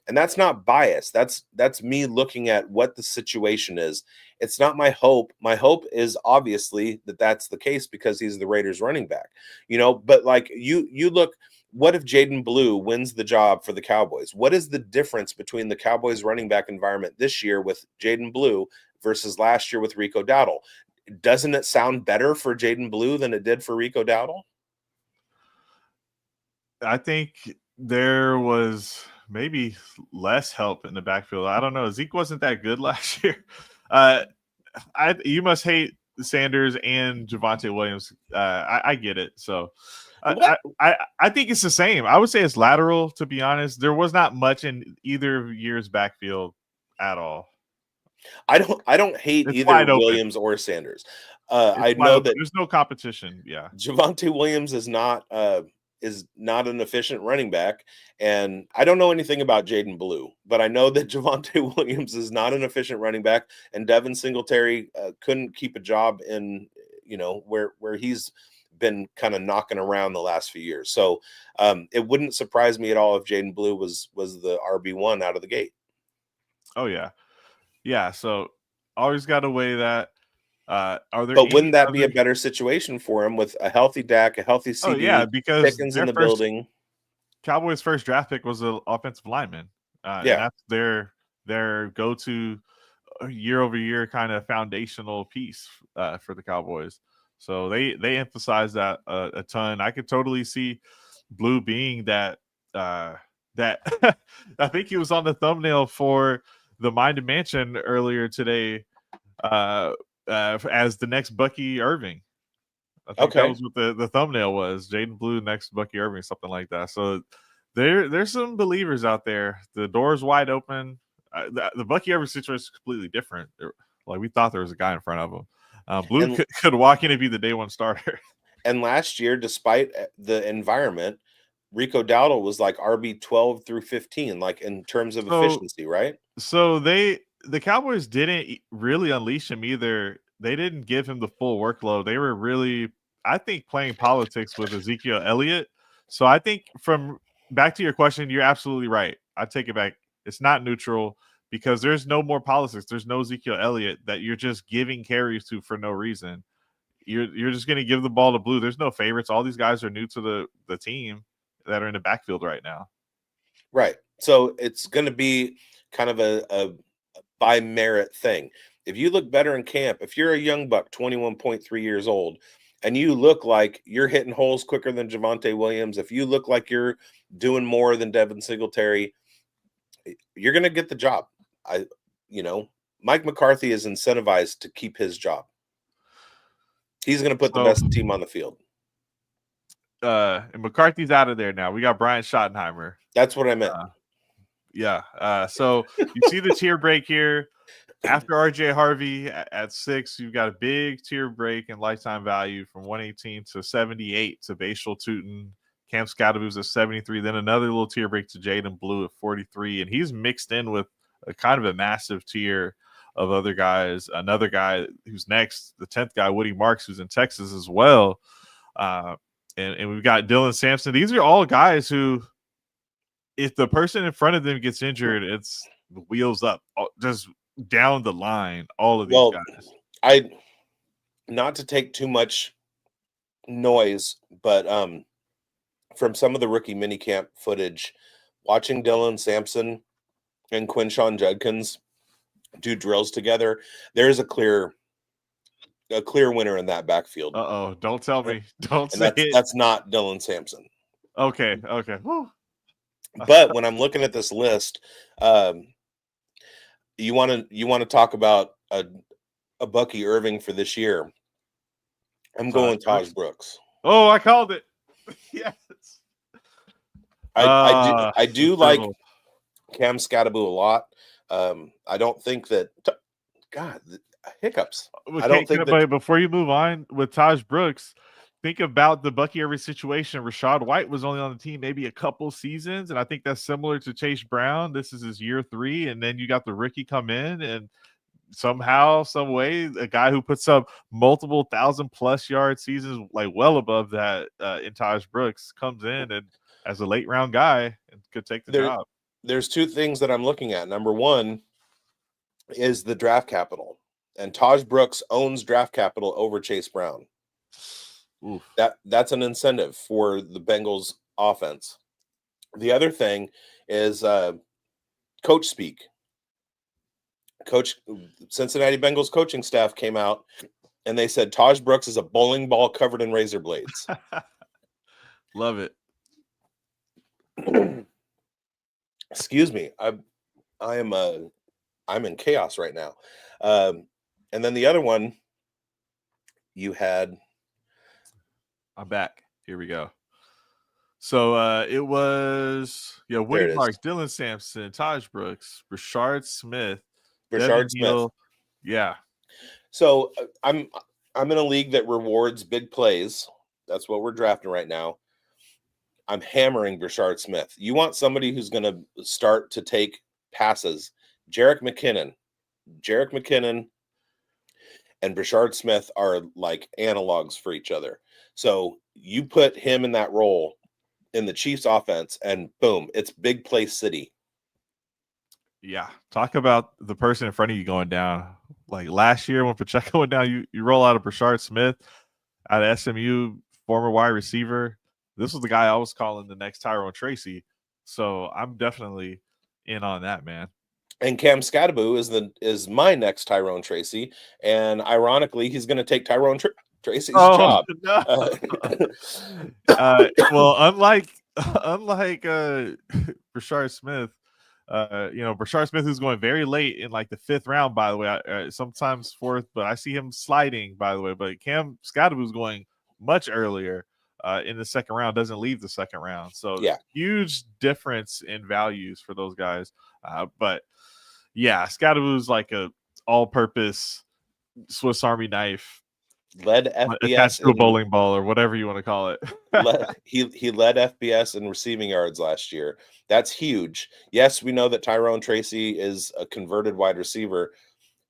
And that's not bias. That's me looking at what the situation is. It's not my hope. My hope is obviously that that's the case because he's the Raiders running back. But like you look, what if Jaden Blue wins the job for the Cowboys? What is the difference between the Cowboys running back environment this year with Jaden Blue versus last year with Rico Dowdle? Doesn't it sound better for Jaden Blue than it did for Rico Dowdle? I think there was maybe less help in the backfield. I don't know. Zeke wasn't that good last year. You must hate Sanders and Javonte Williams. I get it. So I think it's the same. I would say it's lateral, to be honest. There was not much in either year's backfield at all. I don't hate It's either Williams or Sanders. I know that there's no competition. Yeah, Javonte Williams is not an efficient running back, and I don't know anything about Jaden Blue, but I know that Javonte Williams is not an efficient running back, and Devin Singletary couldn't keep a job in where he's been kind of knocking around the last few years. So it wouldn't surprise me at all if Jaden Blue was the RB1 out of the gate. Oh yeah. Yeah, so always got to weigh that. Wouldn't that be a better situation for him with a healthy Dak, a healthy CD, because Pickens in the building? Cowboys' first draft pick was an offensive lineman. And that's their go-to year-over-year kind of foundational piece for the Cowboys. So they emphasize that a ton. I could totally see Blue being that. That I think he was on the thumbnail for the Minded Mansion earlier today as the next Bucky Irving. I think that was what the thumbnail was. Jaden Blue next Bucky Irving, something like that. So there's some believers out there. The door's wide open. The Bucky Irving situation is completely different. Like we thought there was a guy in front of him. Blue could walk in and be the day one starter. And last year, despite the environment, Rico Dowdle was like RB 12 through 15, like in terms of efficiency, right? So the Cowboys didn't really unleash him either. They didn't give him the full workload. They were really, I think, playing politics with Ezekiel Elliott. So I think from back to your question, you're absolutely right. I take it back. It's not neutral because there's no more politics. There's no Ezekiel Elliott that you're just giving carries to for no reason. You're just going to give the ball to Blue. There's no favorites. All these guys are new to the team that are in the backfield right now. Right. So it's going to be kind of a by merit thing. If you look better in camp, if you're a young buck, 21.3 years old, and you look like you're hitting holes quicker than Javonte Williams, if you look like you're doing more than Devin Singletary, you're going to get the job. Mike McCarthy is incentivized to keep his job. He's going to put the best team on the field. And McCarthy's out of there now. We got Brian Schottenheimer. That's what I meant. So you see the tier break here. After RJ Harvey at 6, you've got a big tier break in lifetime value from 118 to 78 to Bashal Tootin. Cam Scadaboo's at 73. Then another little tier break to Jaden Blue at 43. And he's mixed in with a kind of a massive tier of other guys. Another guy who's next, the 10th guy, Woody Marks, who's in Texas as well. And we've got Dylan Sampson. These are all guys who, if the person in front of them gets injured, it's the wheels up, just down the line. All of these guys. Not to take too much noise, but from some of the rookie minicamp footage, watching Dylan Sampson and Quinshawn Judkins do drills together, there's a clear winner in that backfield. Don't tell me. Don't and say it. That's not Dylan Sampson. Okay. Whew. But when I'm looking at this list, you want to talk about a Bucky Irving for this year. I'm going Taj Brooks. Oh, I called it. Yes. I do like Cam Scattaboo a lot. I don't think that hiccups. I don't think that. Before you move on with Taj Brooks, think about the Bucky Irving situation. Rachaad White was only on the team maybe a couple seasons, and I think that's similar to Chase Brown. This is his year 3, and then you got the rookie come in, and somehow, some way, a guy who puts up multiple 1,000+ yard seasons, like well above that, in Taj Brooks, comes in and as a late round guy and could take the job. There's 2 things that I'm looking at. Number one is the draft capital, and Taj Brooks owns draft capital over Chase Brown. Oof. That's an incentive for the Bengals offense. The other thing is coach speak. Cincinnati Bengals coaching staff came out and they said Taj Brooks is a bowling ball covered in razor blades. Love it. Excuse me. I'm in chaos right now. And then the other one you had. I'm back. Here we go. So it was Woody Marks, Dylan Sampson, Taj Brooks, Rashard Smith. Yeah. So I'm in a league that rewards big plays. That's what we're drafting right now. I'm hammering Rashard Smith. You want somebody who's going to start to take passes. Jerick McKinnon and Rashard Smith are like analogs for each other. So you put him in that role in the Chiefs offense and boom, it's big play city. Yeah. Talk about the person in front of you going down. Like last year when Pacheco went down, you roll out of Rashard Smith out of SMU, former wide receiver. This was the guy I was calling the next Tyrone Tracy. So I'm definitely in on that, man. And Cam Scattaboo is my next Tyrone Tracy. And ironically, he's going to take Tyrone Tracy's job. No. Well, unlike Rashard Smith, Rashard Smith is going very late in like the 5th round, by the way, sometimes 4th, but I see him sliding, by the way. But Cam Scattaboo is going much earlier in the 2nd round, doesn't leave the 2nd round. So yeah, huge difference in values for those guys. But yeah, Scattaboo is like a all-purpose Swiss Army knife. Led FBS attached to a bowling ball or whatever you want to call it. He led FBS in receiving yards last year. That's huge. Yes, we know that Tyrone Tracy is a converted wide receiver,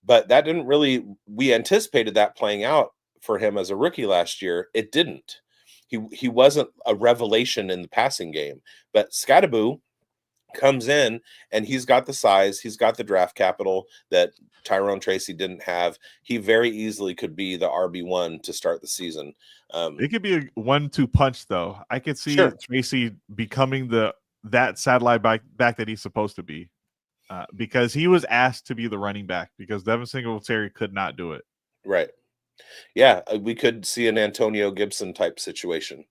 but that didn't really. We anticipated that playing out for him as a rookie last year. It didn't. He wasn't a revelation in the passing game, but Scattaboo comes in and he's got the size, he's got the draft capital that Tyrone Tracy didn't have. He very easily could be the RB1 to start the season. It could be a 1-2 punch, though. I could see Tracy becoming that satellite back that he's supposed to be, because he was asked to be the running back because Devin Singletary could not do it. Right. Yeah, we could see an Antonio Gibson type situation.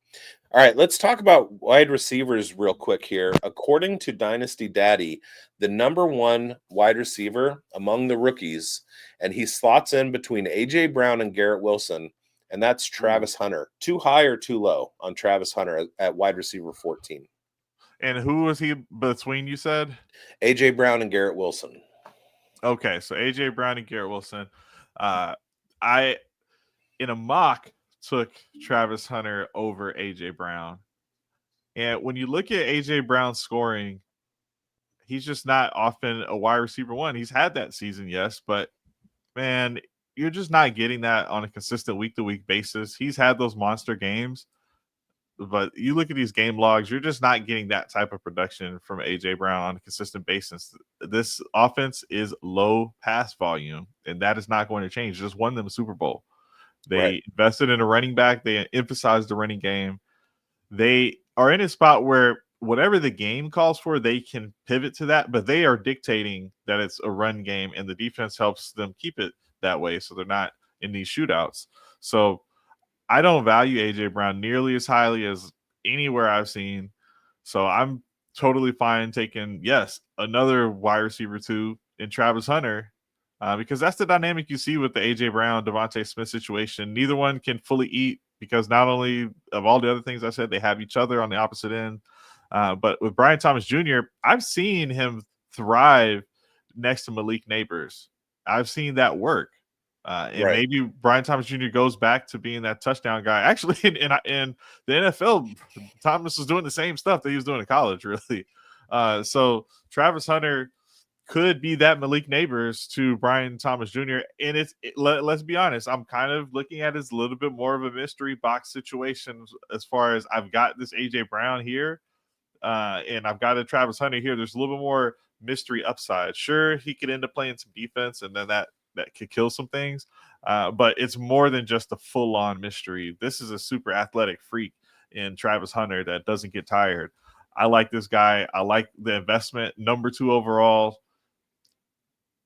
All right, let's talk about wide receivers real quick here. According to Dynasty Daddy, the number 1 wide receiver among the rookies, and he slots in between A.J. Brown and Garrett Wilson, and that's Travis Hunter. Too high or too low on Travis Hunter at wide receiver 14? And who was he between, you said? A.J. Brown and Garrett Wilson. Okay, so A.J. Brown and Garrett Wilson. I, in a mock, took Travis Hunter over A.J. Brown. And when you look at A.J. Brown's scoring, he's just not often a wide receiver 1. He's had that season, yes, but man, you're just not getting that on a consistent week-to-week basis. He's had those monster games, but you look at these game logs, you're just not getting that type of production from AJ Brown on a consistent basis. This offense is low pass volume, and that is not going to change. Just won them a Super Bowl. They invested in a running back. They emphasized the running game. They are in a spot where whatever the game calls for, they can pivot to that, but they are dictating that it's a run game, and the defense helps them keep it that way so they're not in these shootouts. So I don't value AJ Brown nearly as highly as anywhere I've seen. So I'm totally fine taking, yes, another wide receiver 2 in Travis Hunter, because that's the dynamic you see with the AJ Brown, Devontae Smith situation. Neither one can fully eat because not only of all the other things I said, they have each other on the opposite end. But with Brian Thomas Jr., I've seen him thrive next to Malik Neighbors. I've seen that work. And maybe Brian Thomas Jr. goes back to being that touchdown guy. Actually, in the NFL, Thomas was doing the same stuff that he was doing in college, really. So Travis Hunter could be that Malik Neighbors to Brian Thomas Jr. And let's be honest, I'm kind of looking at it as a little bit more of a mystery box situation as far as I've got this AJ Brown here, and I've got a Travis Hunter here. There's a little bit more mystery upside. Sure, he could end up playing some defense, and then that could kill some things. But it's more than just a full-on mystery. This is a super athletic freak in Travis Hunter that doesn't get tired. I like this guy. I like the investment. Number 2 overall.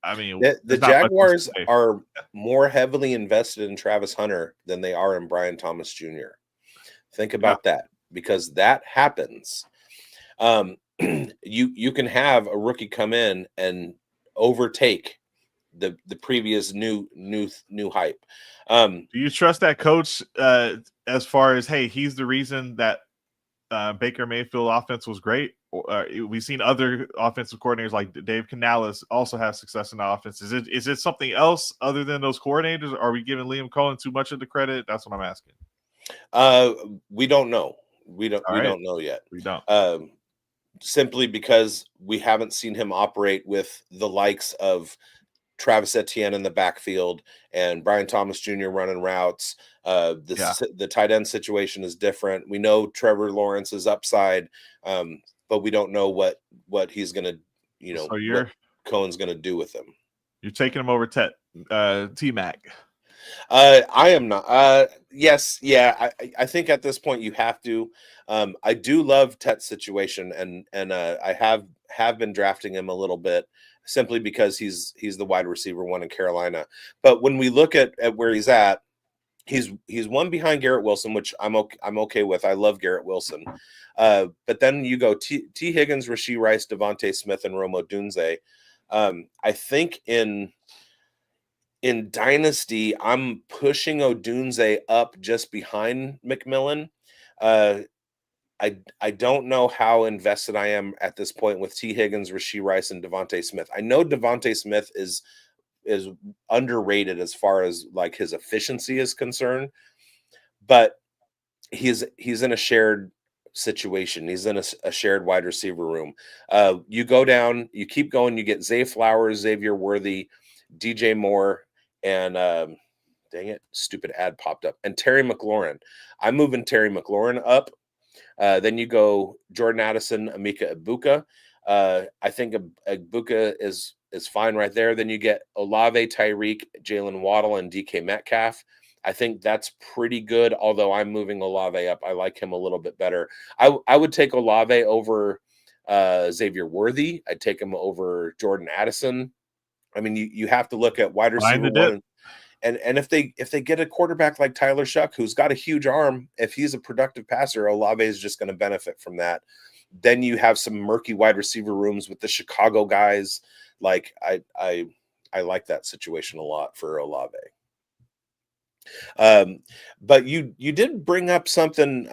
I mean, the Jaguars are more heavily invested in Travis Hunter than they are in Brian Thomas Jr. Think about that, because that happens. You can have a rookie come in and overtake the previous new hype. Do you trust that coach as far as, hey, he's the reason that Baker Mayfield offense was great? We've seen other offensive coordinators like Dave Canales also have success in the offense. Is it something else other than those coordinators? Are we giving Liam Cohen too much of the credit? That's what I'm asking. We don't know. We don't know yet. We don't. Simply because we haven't seen him operate with the likes of Travis Etienne in the backfield and Brian Thomas Jr. running routes. The tight end situation is different. We know Trevor Lawrence's upside, but we don't know what he's going to, what Cohen's going to do with him. You're taking him over T-Mac. I am not. Yes. Yeah. I think at this point you have to. I do love Tet's situation, and I have been drafting him a little bit simply because he's the wide receiver 1 in Carolina. But when we look at where he's at, he's one behind Garrett Wilson, which I'm okay with. I love Garrett Wilson. But then you go T. Higgins, Rashee Rice, Devontae Smith, and Rome Odunze. I think in Dynasty, I'm pushing Odunze up just behind McMillan. I don't know how invested I am at this point with T. Higgins, Rashee Rice, and Devontae Smith. I know Devontae Smith is underrated as far as like his efficiency is concerned, but he's in a shared situation. He's in a shared wide receiver room. You go down, you keep going, you get Zay Flowers, Xavier Worthy, DJ Moore, and dang it, stupid ad popped up, and Terry McLaurin. I'm moving Terry McLaurin up. Then you go Jordan Addison, Emeka Egbuka. I think Egbuka is fine right there. Then you get Olave, Tyreek, Jalen Waddle, and DK Metcalf. I think that's pretty good, although I'm moving Olave up. I like him a little bit better. I would take Olave over Xavier Worthy. I'd take him over Jordan Addison. I mean, you have to look at wide receiver 1. And if they get a quarterback like Tyler Shuck, who's got a huge arm, if he's a productive passer, Olave is just going to benefit from that. Then you have some murky wide receiver rooms with the Chicago guys. Like I like that situation a lot for Olave. But you did bring up something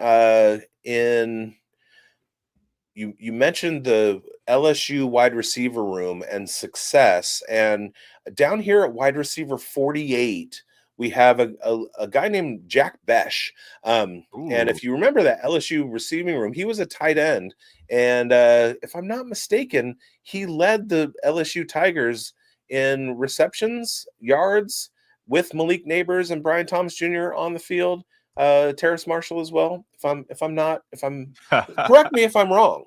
you mentioned the LSU wide receiver room and success, and down here at wide receiver 48, we have a guy named Jack Besh. And if you remember that LSU receiving room, he was a tight end. And if I'm not mistaken, he led the LSU Tigers in receptions, yards, with Malik Neighbors and Brian Thomas Jr. on the field. Terrace Marshall as well. If I'm correct me if I'm wrong.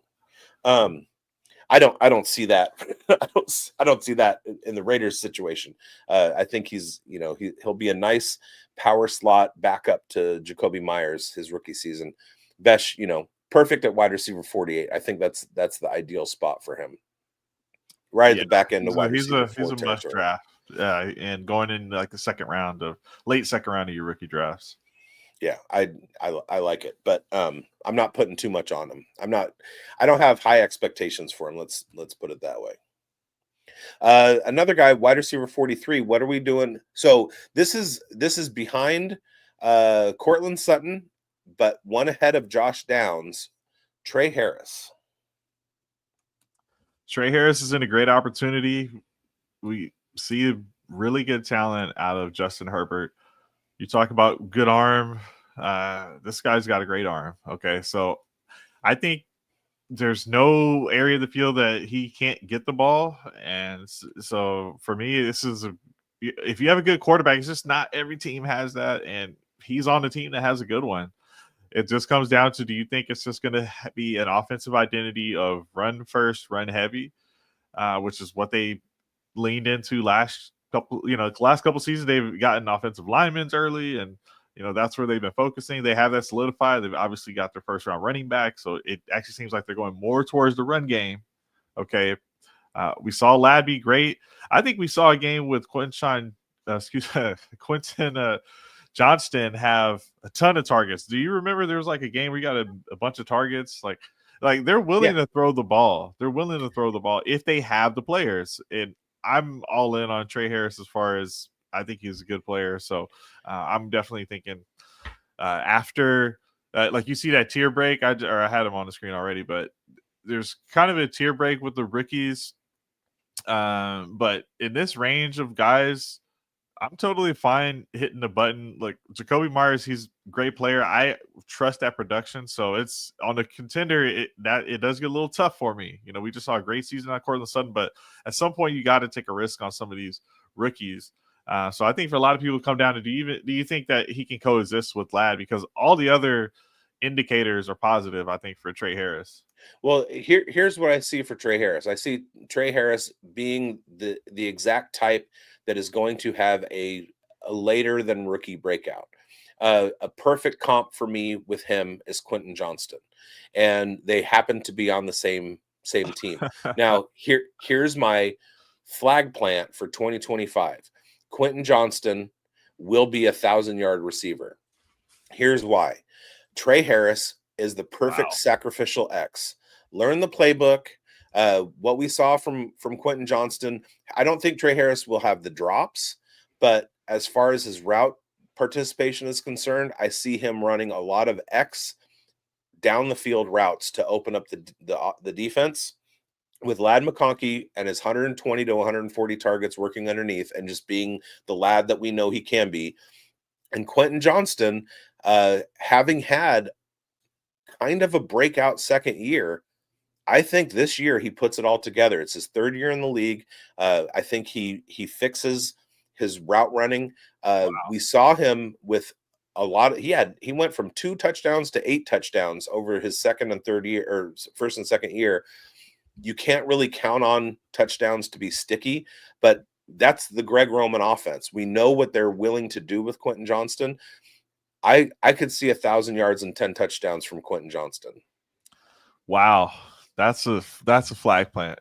I don't see that. I don't see that in the Raiders situation. I think he'll be a nice power slot backup to Jacoby Myers his rookie season. Vesh, perfect at wide receiver 48. I think that's the ideal spot for him. Right at the back end of wide receiver. He's a must draft. And going in like the late second round of your rookie drafts. Yeah, I like it, but I'm not putting too much on him. I don't have high expectations for him. Let's put it that way. Another guy, wide receiver 43. What are we doing? So this is behind Cortland Sutton, but one ahead of Josh Downs, Trey Harris. Trey Harris is in a great opportunity. We see really good talent out of Justin Herbert. You talk about good arm. This guy's got a great arm. Okay, so I think there's no area of the field that he can't get the ball. And so for me, if you have a good quarterback, it's just not every team has that. And he's on the team that has a good one. It just comes down to, do you think it's just going to be an offensive identity of run first, run heavy, which is what they leaned into last couple seasons. They've gotten offensive linemen early, and that's where they've been focusing. They have that solidified. They've obviously got their first round running back, so it actually seems like they're going more towards the run game. Okay, we saw Ladd be great. I think we saw a game with Quentin Johnston have a ton of targets. Do you remember there was like a game where you got a bunch of targets? Like they're willing to throw the ball. They're willing to throw the ball if they have the players. And I'm all in on Trey Harris as far as I think he's a good player. So I'm definitely thinking after like you see that tier break. I had him on the screen already, but there's kind of a tier break with the rookies. But in this range of guys, I'm totally fine hitting the button. Like Jacoby Myers, he's a great player. I trust that production. So it's on the contender. It does get a little tough for me. We just saw a great season on Cortland Sutton, but at some point you got to take a risk on some of these rookies. So I think for a lot of people come down to, do you think that he can coexist with Ladd? Because all the other indicators are positive, I think, for Trey Harris. Well, here's what I see for Trey Harris. I see Trey Harris being the exact type that is going to have a later than rookie breakout. A perfect comp for me with him is Quentin Johnston, and they happen to be on the same team. Now, here's my flag plant for 2025. Quentin Johnston will be a 1,000-yard receiver. Here's why. Trey Harris is the perfect sacrificial X. Learn the playbook. What we saw from Quentin Johnston, I don't think Trey Harris will have the drops, but as far as his route participation is concerned, I see him running a lot of X down the field routes to open up the defense, with Ladd McConkey and his 120 to 140 targets working underneath and just being the lad that we know he can be. And Quentin Johnston, having had kind of a breakout second year, I think this year he puts it all together. It's his third year in the league. I think he fixes his route running. We saw him with a lot of, he went from 2 touchdowns to 8 touchdowns over his second and third year, or first and second year. You can't really count on touchdowns to be sticky, but that's the Greg Roman offense. We know what they're willing to do with Quentin Johnston. I could see 1,000 yards and 10 touchdowns from Quentin Johnston. Wow. That's a flag plant.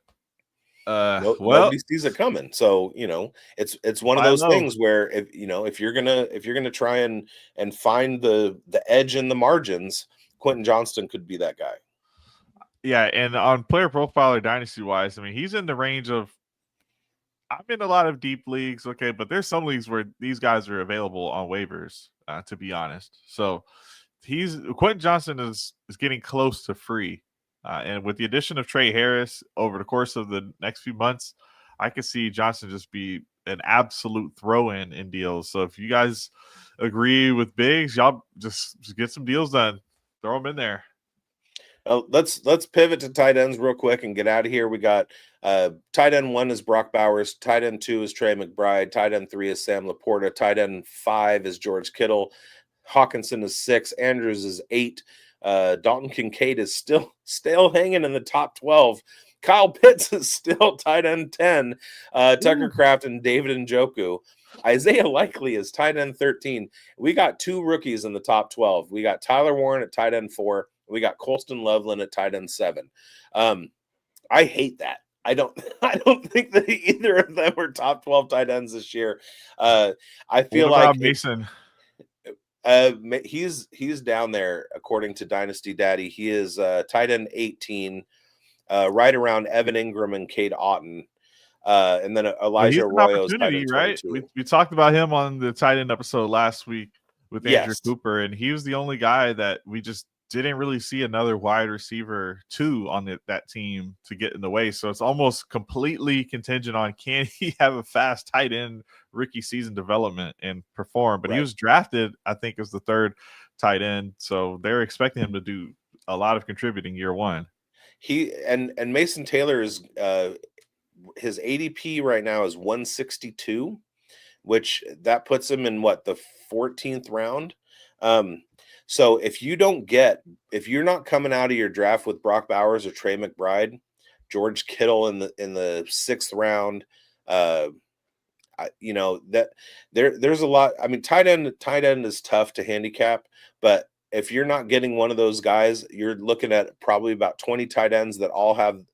Nobody sees it coming. So, it's one of those things where if you're gonna try and find the edge in the margins, Quentin Johnston could be that guy. Yeah, and on player profiler dynasty wise, I mean, he's in the range of, I'm in a lot of deep leagues, okay, but there's some leagues where these guys are available on waivers, to be honest. So Quentin Johnston is getting close to free. And with the addition of Trey Harris over the course of the next few months, I could see Johnston just be an absolute throw-in in deals. So if you guys agree with Biggs, y'all just get some deals done. Throw them in there. Let's pivot to tight ends real quick and get out of here. We got tight end 1 is Brock Bowers, tight end 2 is Trey McBride, tight end 3 is Sam Laporta, tight end 5 is George Kittle, Hawkinson is 6, Andrews is 8, Dalton Kincaid is still hanging in the top 12. Kyle Pitts is still tight end 10, Tucker Kraft and David Njoku. Isaiah Likely is tight end 13. We got 2 rookies in the top 12. We got Tyler Warren at tight end 4. We got Colston Loveland at tight end 7. I hate that. I don't think that either of them are top 12 tight ends this year. I feel what about like Mason. He's down there according to Dynasty Daddy. He is tight end 18, right around Evan Ingram and Cade Otton. And then Elijah Arroyo is tight end 22. Right? We talked about him on the tight end episode last week with Andrew Cooper, and he was the only guy that we just didn't really see another wide receiver 2 on that team to get in the way. So it's almost completely contingent on can he have a fast tight end rookie season development and perform. But he was drafted, I think, as the 3rd tight end. So they're expecting him to do a lot of contributing year 1. He and Mason Taylor is his ADP right now is 162, which that puts him in the 14th round. So if you're not coming out of your draft with Brock Bowers or Trey McBride, George Kittle in the 6th round, that there's a lot. I mean, tight end is tough to handicap, but if you're not getting one of those guys, you're looking at probably about 20 tight ends that all have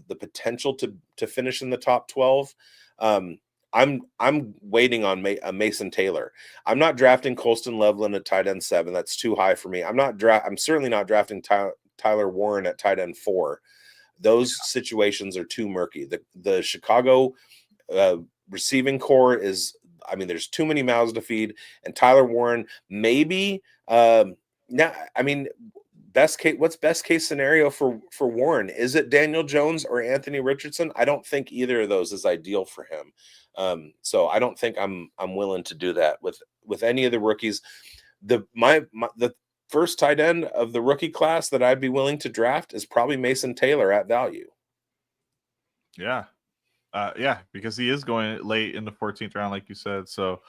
the potential to finish in the top 12. I'm waiting on Mason Taylor. I'm not drafting Colston Loveland at tight end 7. That's too high for me. I'm certainly not drafting Tyler Warren at tight end 4. Those situations are too murky. The Chicago receiving core is, there's too many mouths to feed. And Tyler Warren, maybe what's best case scenario for Warren? Is it Daniel Jones or Anthony Richardson? I don't think either of those is ideal for him. So I don't think I'm willing to do that with any of the rookies. The first tight end of the rookie class that I'd be willing to draft is probably Mason Taylor at value. Yeah. Because he is going late in the 14th round, like you said. So,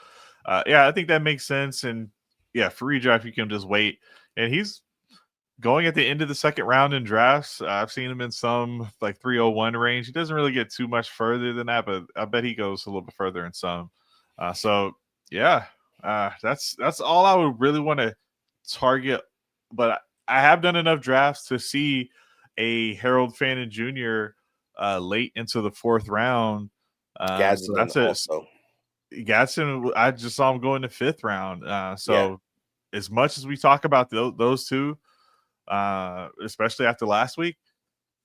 I think that makes sense. And for redraft, you can just wait. And he's going at the end of the 2nd round in drafts. I've seen him in some 301 range. He doesn't really get too much further than that, but I bet he goes a little bit further in some. That's all I would really want to target. But I have done enough drafts to see a Harold Fannin Jr. Late into the 4th round. So that's it. Gadsden, I just saw him go in the 5th round. As much as we talk about those two, especially after last week,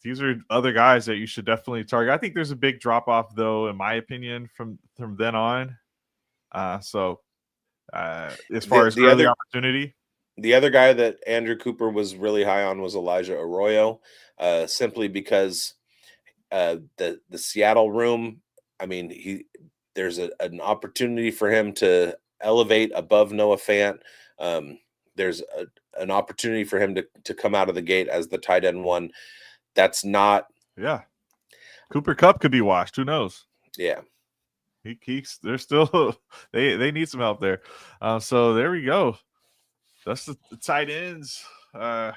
these are other guys that you should definitely target. I think there's a big drop off, though, in my opinion, from then on. As far as the early opportunity, the other guy that Andrew Cooper was really high on was Elijah Arroyo, simply because the Seattle room. There's an opportunity for him to elevate above Noah Fant. There's an opportunity for him to come out of the gate as the tight end 1. That's not. Yeah. Cooper Kupp could be washed. Who knows? Yeah. They're still, they need some help there. So there we go. That's the tight ends. I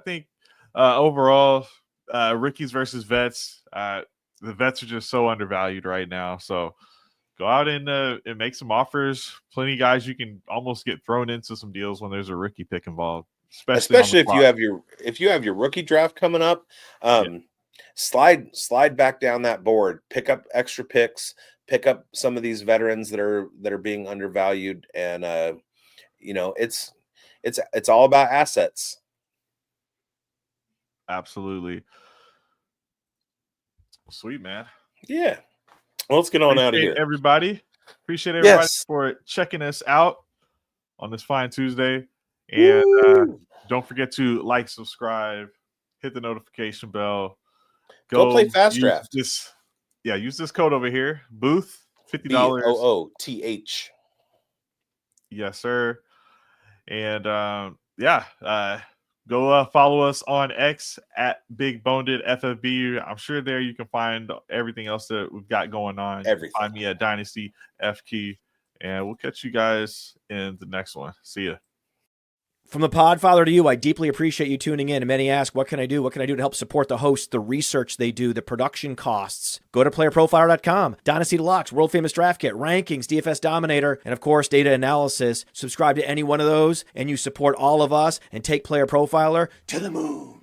think overall, rookies versus vets, the vets are just so undervalued right now. So go out and make some offers. Plenty of guys you can almost get thrown into some deals when there's a rookie pick involved. Especially if you have your rookie draft coming up, slide back down that board, pick up extra picks, pick up some of these veterans that are being undervalued, and it's all about assets. Absolutely. Sweet, man. Yeah. Well, let's get on out of here. Appreciate everybody for checking us out on this fine Tuesday. And don't forget to like, subscribe, hit the notification bell. Go play Fast Draft. Use this code over here. Booth, $50. BOOTH. Yes, sir. And Go follow us on X at BigBonedFFB. I'm sure there you can find everything else that we've got going on. Everything. Find me at Dynasty FK, and we'll catch you guys in the next one. See ya. From the Podfather to you, I deeply appreciate you tuning in. And many ask, what can I do? What can I do to help support the hosts, the research they do, the production costs? Go to PlayerProfiler.com, Dynasty Deluxe, World Famous Draft Kit, Rankings, DFS Dominator, and of course, data analysis. Subscribe to any one of those, and you support all of us and take Player Profiler to the moon.